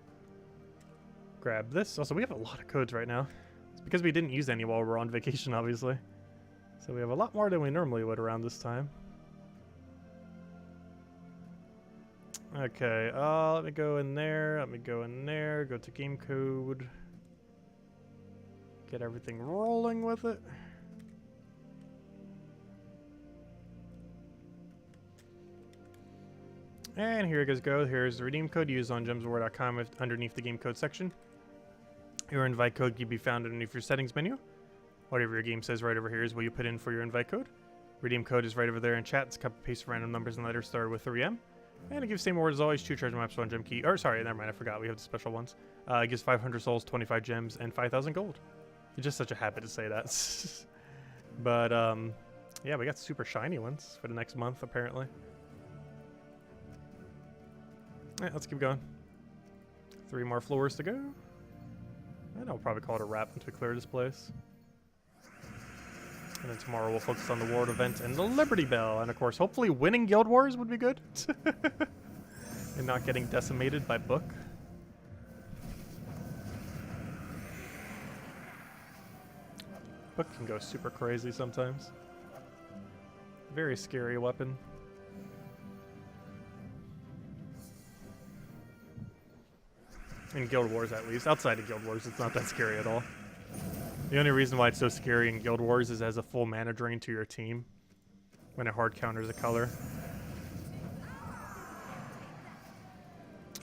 Grab this. Also, we have a lot of codes right now. Because we didn't use any while we were on vacation, obviously. So we have a lot more than we normally would around this time. Okay, let me go in there, let me go in there, go to game code. Get everything rolling with it. And here it goes. Here's the redeem code used on gemsofwar.com underneath the game code section. Your invite code can be found underneath your settings menu. Whatever your game says right over here is what you put in for your invite code. Redeem code is right over there in chat. It's a copy paste of random numbers and letters started with 3M. And it gives same reward as always, 2 treasure maps, 1 gem key. Or sorry, never mind, I forgot. We have the special ones. It gives 500 souls, 25 gems, and 5,000 gold. It's just such a habit to say that. But yeah, we got super shiny ones for the next month apparently. Alright, let's keep going. 3 more floors to go. And I'll probably call it a wrap until we clear this place. And then tomorrow we'll focus on the Ward event and the Liberty Bell. And of course, hopefully winning Guild Wars would be good. And not getting decimated by Book. Book can go super crazy sometimes. Very scary weapon. In Guild Wars, at least. Outside of Guild Wars, it's not that scary at all. The only reason why it's so scary in Guild Wars is as a full mana drain to your team when it hard counters a color.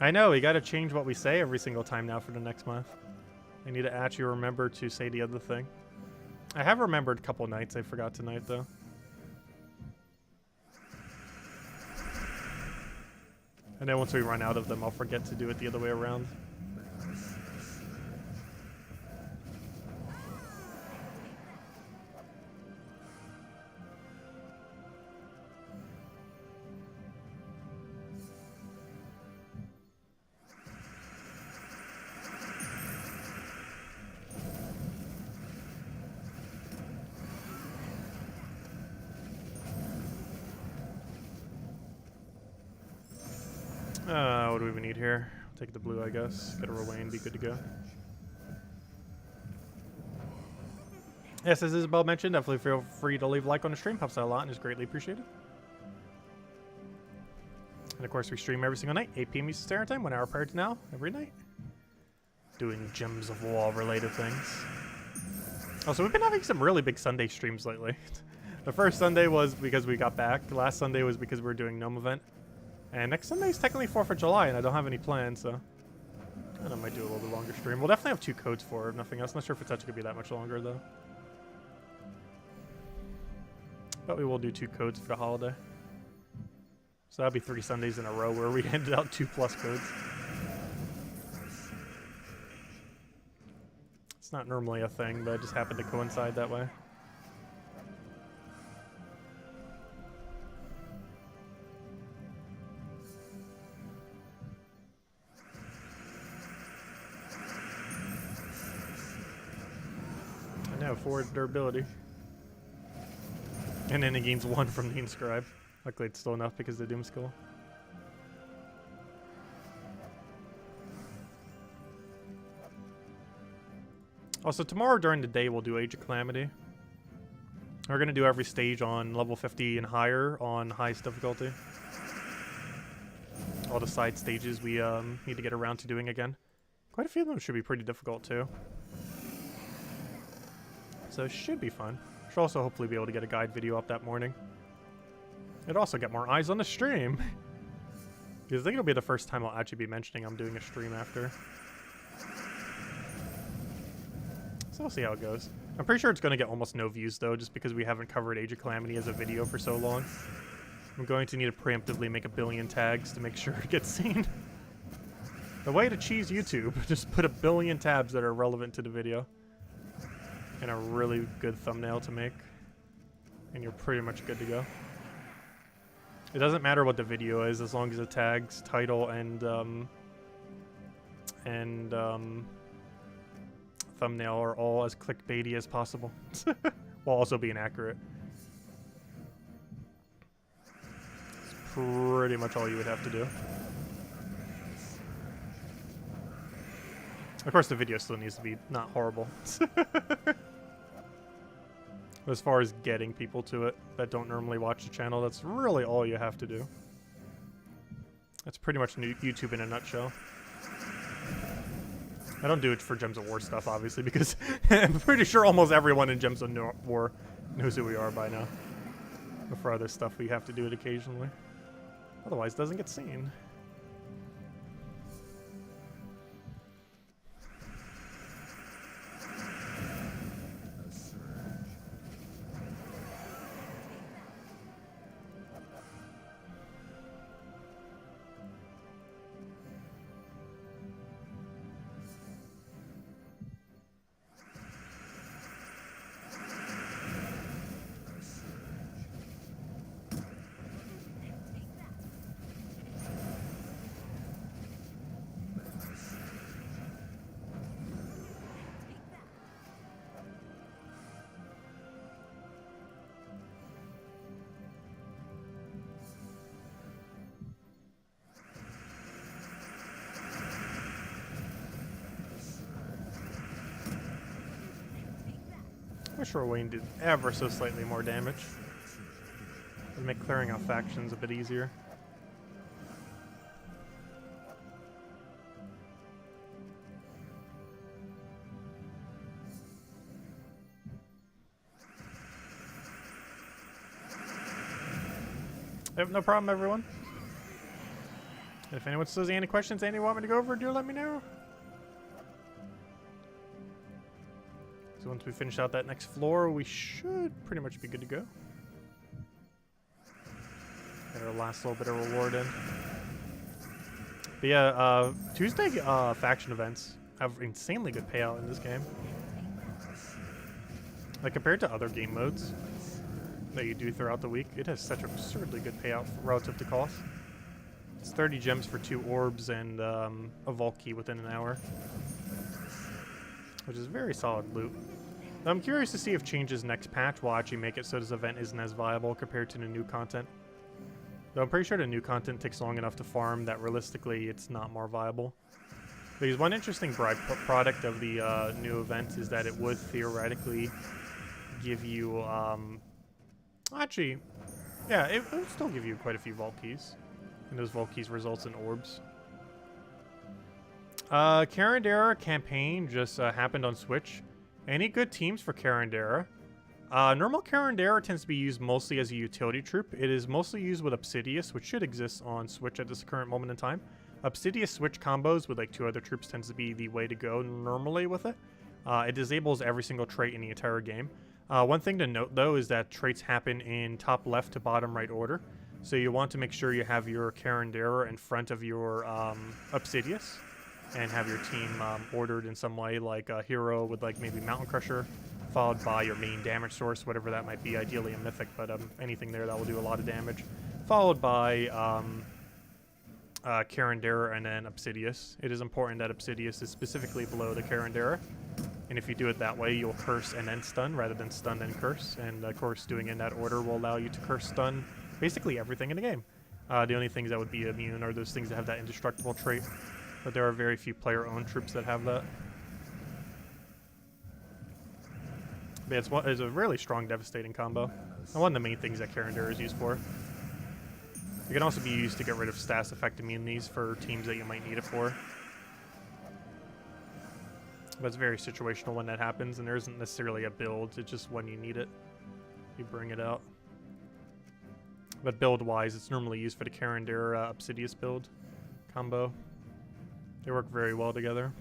I know, we gotta change what we say every single time now for the next month. I need to actually remember to say the other thing. I have remembered a couple nights, I forgot tonight though. And then once we run out of them, I'll forget to do it the other way around. What do we need here? Take the blue, I guess. Get a Rowan, be good to go. Yes, as Isabel mentioned, definitely feel free to leave a like on the stream. Helps out a lot and is greatly appreciated. And of course, we stream every single night, 8 p.m. Eastern Standard Time, 1 hour prior to now, every night. Doing Gems of War related things. Also, we've been having some really big Sunday streams lately. The first Sunday was because we got back. The last Sunday was because we were doing Gnome event. And next Sunday is technically 4th of July, and I don't have any plans, so I might do a little bit longer stream. We'll definitely have 2 codes for it, if nothing else. Not sure if it's actually going to be that much longer, though. But we will do 2 codes for the holiday. So that'll be 3 Sundays in a row where we handed out 2+ codes. It's not normally a thing, but it just happened to coincide that way. I know, 4 durability. And then it gains 1 from the inscribe. Luckily it's still enough because of the Doom Skull. Also, tomorrow during the day we'll do Age of Calamity. We're going to do every stage on level 50 and higher on highest difficulty. All the side stages we need to get around to doing again. Quite a few of them should be pretty difficult too. So it should be fun. Should also hopefully be able to get a guide video up that morning. It'd also get more eyes on the stream. Because I think it'll be the first time I'll actually be mentioning I'm doing a stream after. So we'll see how it goes. I'm pretty sure it's going to get almost no views though, just because we haven't covered Age of Calamity as a video for so long. I'm going to need to preemptively make 1 billion tags to make sure it gets seen. The way to cheese YouTube, just put 1 billion tabs that are relevant to the video. And a really good thumbnail to make. And you're pretty much good to go. It doesn't matter what the video is, as long as it tags title and thumbnail are all as clickbaity as possible. While also being accurate. It's pretty much all you would have to do. Of course, the video still needs to be not horrible. As far as getting people to it that don't normally watch the channel, that's really all you have to do. That's pretty much YouTube in a nutshell. I don't do it for Gems of War stuff, obviously, because I'm pretty sure almost everyone in Gems of War knows who we are by now. But for other stuff, we have to do it occasionally. Otherwise, it doesn't get seen. I wish Rowan did ever so slightly more damage. It would make clearing out factions a bit easier. Yep, no problem, everyone. If anyone still has any questions any want me to go over, do let me know. So once we finish out that next floor, we should pretty much be good to go. Get our last little bit of reward in. But yeah, Tuesday faction events have insanely good payout in this game. Like compared to other game modes that you do throughout the week, it has such absurdly good payout relative to cost. It's 30 gems for 2 orbs and a vault key within an hour, which is very solid loot. I'm curious to see if changes next patch will actually make it so this event isn't as viable compared to the new content. Though I'm pretty sure the new content takes long enough to farm that realistically it's not more viable. Because one interesting product of the new event is that it would theoretically give you, actually, yeah, it would still give you quite a few vault keys. And those vault keys results in orbs. Karandera campaign just happened on Switch. Any good teams for Karandera? Normal Karandera tends to be used mostly as a utility troop. It is mostly used with Obsidius, which should exist on Switch at this current moment in time. Obsidius Switch combos with like 2 other troops tends to be the way to go normally with it. It disables every single trait in the entire game. One thing to note though is that traits happen in top left to bottom right order. So you want to make sure you have your Karandera in front of your Obsidius and have your team ordered in some way, like a hero with like maybe Mountain Crusher, followed by your main damage source, whatever that might be, ideally a mythic, but anything there that will do a lot of damage, followed by Karandera and then Obsidius. It is important that Obsidius is specifically below the Karandera, and if you do it that way, you'll curse and then stun rather than stun and curse, and of course doing it in that order will allow you to curse stun basically everything in the game. The only things that would be immune are those things that have that indestructible trait, but there are very few player-owned troops that have that. But it's a really strong, devastating combo, and one of the main things that Karandera is used for. It can also be used to get rid of status effect immunities for teams that you might need it for. But it's very situational when that happens, and there isn't necessarily a build, it's just when you need it, you bring it out. But build-wise, it's normally used for the Karandera Obsidius build combo. They work very well together.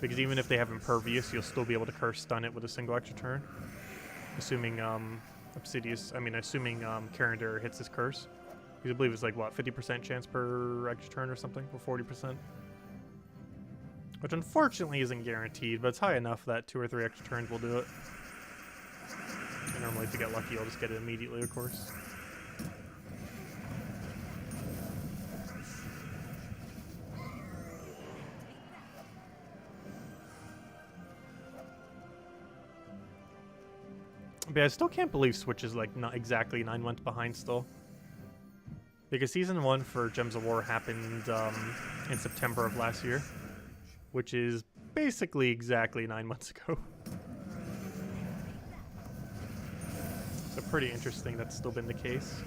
Because even if they have Impervious, you'll still be able to curse stun it with a single extra turn. Assuming Karandera hits his curse. Because I believe it's like, what, 50% chance per extra turn or something? Or 40%? Which unfortunately isn't guaranteed, but it's high enough that 2 or 3 extra turns will do it. And normally if you get lucky, you'll just get it immediately, of course. But I still can't believe Switch is like not exactly 9 months behind still. Because Season 1 for Gems of War happened in September of last year, which is basically exactly 9 months ago. So pretty interesting that's still been the case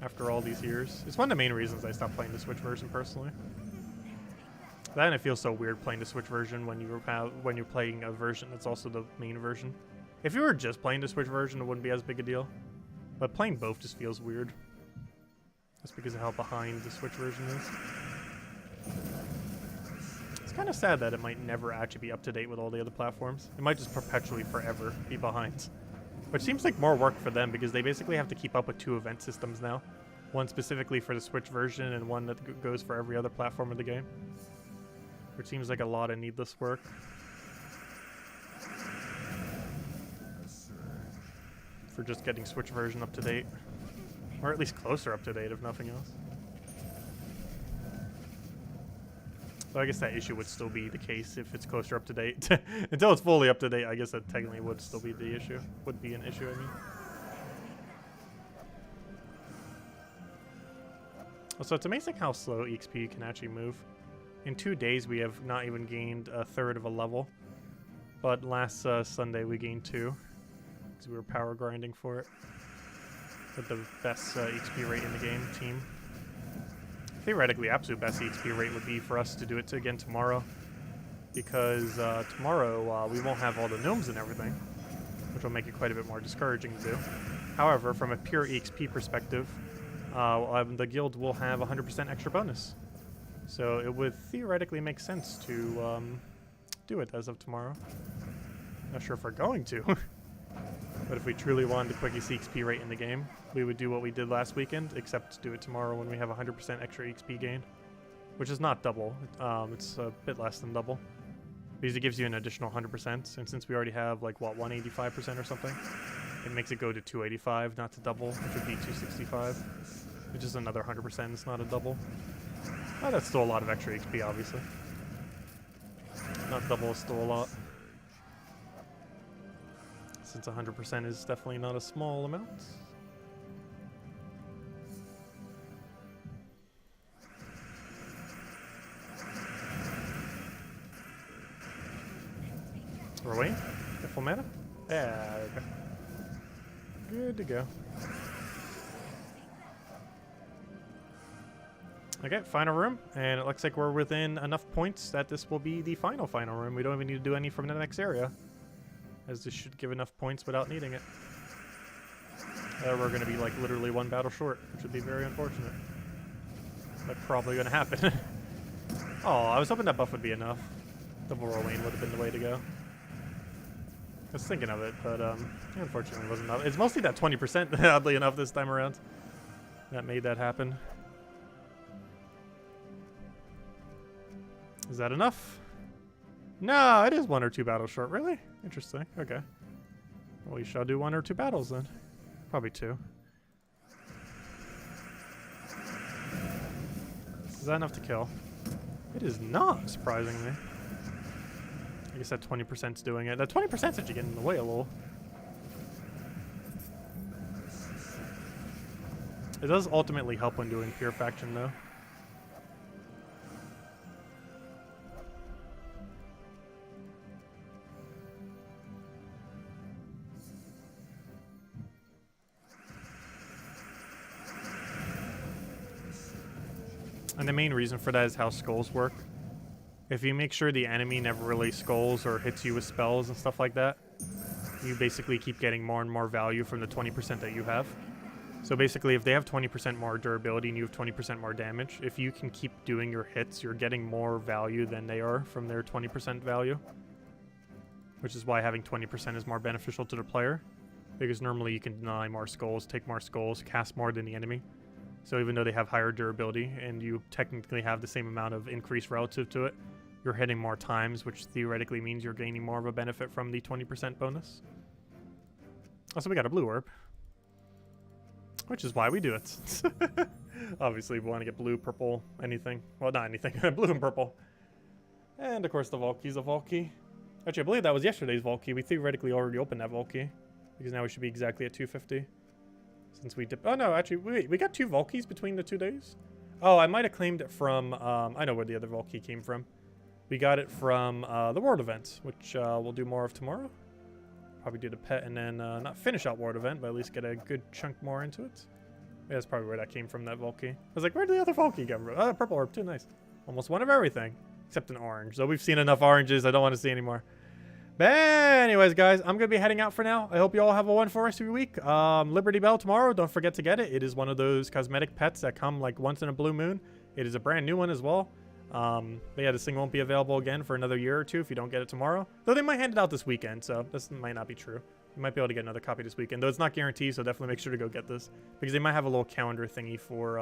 after all these years. It's one of the main reasons I stopped playing the Switch version personally. That and it feels so weird playing the Switch version when you're playing a version that's also the main version. If you were just playing the Switch version, it wouldn't be as big a deal. But playing both just feels weird. Just because of how behind the Switch version is. It's kind of sad that it might never actually be up to date with all the other platforms. It might just perpetually forever be behind. Which seems like more work for them because they basically have to keep up with 2 event systems now. One specifically for the Switch version and one that goes for every other platform of the game. Which seems like a lot of needless work. For just getting Switch version up to date. Or at least closer up to date, if nothing else. So I guess that issue would still be the case if it's closer up to date. Until it's fully up to date, I guess that technically would still be the issue. Would be an issue, I mean. Also, it's amazing how slow EXP can actually move. In 2 days, we have not even gained a third of a level. But last Sunday, we gained 2. Because we were power grinding for it. With the best EXP rate in the game, team. Theoretically, absolute best EXP rate would be for us to do it again tomorrow. Because tomorrow, we won't have all the gnomes and everything. will make it quite a bit more discouraging to do. However, from a pure EXP perspective, the guild will have 100% extra bonus. So it would theoretically make sense to do it as of tomorrow. Not sure if we're going to. But if we truly wanted the quickest EXP rate in the game, we would do what we did last weekend, except do it tomorrow when we have 100% extra EXP gain. Which is not double. It's a bit less than double. Because it gives you an additional 100%. And since we already have, like, what, 185% or something, it makes it go to 285, not to double, which would be 265. Which is another 100%. It's not a double. Oh, that's still a lot of extra XP, obviously. Not double is still a lot. Since 100% is definitely not a small amount. We're waiting? Get full mana? Yeah, okay. Good to go. Okay, final room, and it looks like we're within enough points that this will be the final room. We don't even need to do any from the next area, as this should give enough points without needing it. We're going to be like literally one battle short, which would be very unfortunate. But probably going to happen. Oh, I was hoping that buff would be enough. Double roll lane would have been the way to go. I was thinking of it, but unfortunately it wasn't enough. It's mostly that 20%, oddly enough, this time around, that made that happen. Is that enough? No, it is 1 or 2 battles short. Really? Interesting. Okay. Well, we shall do 1 or 2 battles then. Probably 2. Is that enough to kill? It is not, surprisingly. I guess that 20%'s doing it. That 20%'s actually getting in the way a little. It does ultimately help when doing pure faction, though. And the main reason for that is how skulls work. If you make sure the enemy never really skulls or hits you with spells and stuff like that, you basically keep getting more and more value from the 20% that you have. So basically, if they have 20% more durability and you have 20% more damage, if you can keep doing your hits, you're getting more value than they are from their 20% value. Which is why having 20% is more beneficial to the player. Because normally you can deny more skulls, take more skulls, cast more than the enemy. So even though they have higher durability and you technically have the same amount of increase relative to it, you're hitting more times, which theoretically means you're gaining more of a benefit from the 20% bonus. Also, we got a blue orb. Which is why we do it. Obviously, we want to get blue, purple, anything. Well, not anything. Blue and purple. And, of course, the Vault Key's a Vault Key. Actually, I believe that was yesterday's Vault Key. We theoretically already opened that Vault Key. Because now we should be exactly at 250. Since we dipped. Oh, no, actually, wait. We got 2 Vault Keys between the 2 days? Oh, I might have claimed it from... I know where the other Vault Key came from. We got it from the World event, which we'll do more of tomorrow. Probably do the pet and then not finish out World event, but at least get a good chunk more into it. Yeah, that's probably where that came from, that Vault Key. I was like, where did the other Vault Key come from? Oh, purple orb, too nice. Almost one of everything, except an orange. So we've seen enough oranges, I don't want to see any more. But anyways, guys, I'm going to be heading out for now. I hope you all have a wonderful rest of your week. Liberty Bell tomorrow, don't forget to get it. It is one of those cosmetic pets that come like once in a blue moon. It is a brand new one as well. But yeah, this thing won't be available again for another year or 2 if you don't get it tomorrow. Though they might hand it out this weekend, so this might not be true. You might be able to get another copy this weekend, though it's not guaranteed, so definitely make sure to go get this. Because they might have a little calendar thingy for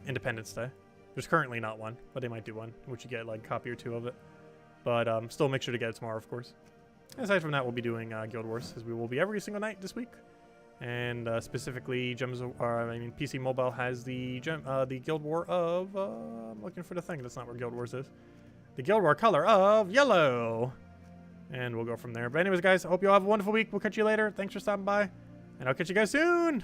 Independence Day. There's currently not one, but they might do one, which you get like a copy or 2 of it. But still make sure to get it tomorrow, of course. And aside from that, we'll be doing Guild Wars, as we will be every single night this week. And specifically, PC Mobile has the Guild War of, I'm looking for the thing, that's not where Guild Wars is. The Guild War color of yellow. And we'll go from there. But anyways, guys, I hope you all have a wonderful week. We'll catch you later. Thanks for stopping by. And I'll catch you guys soon.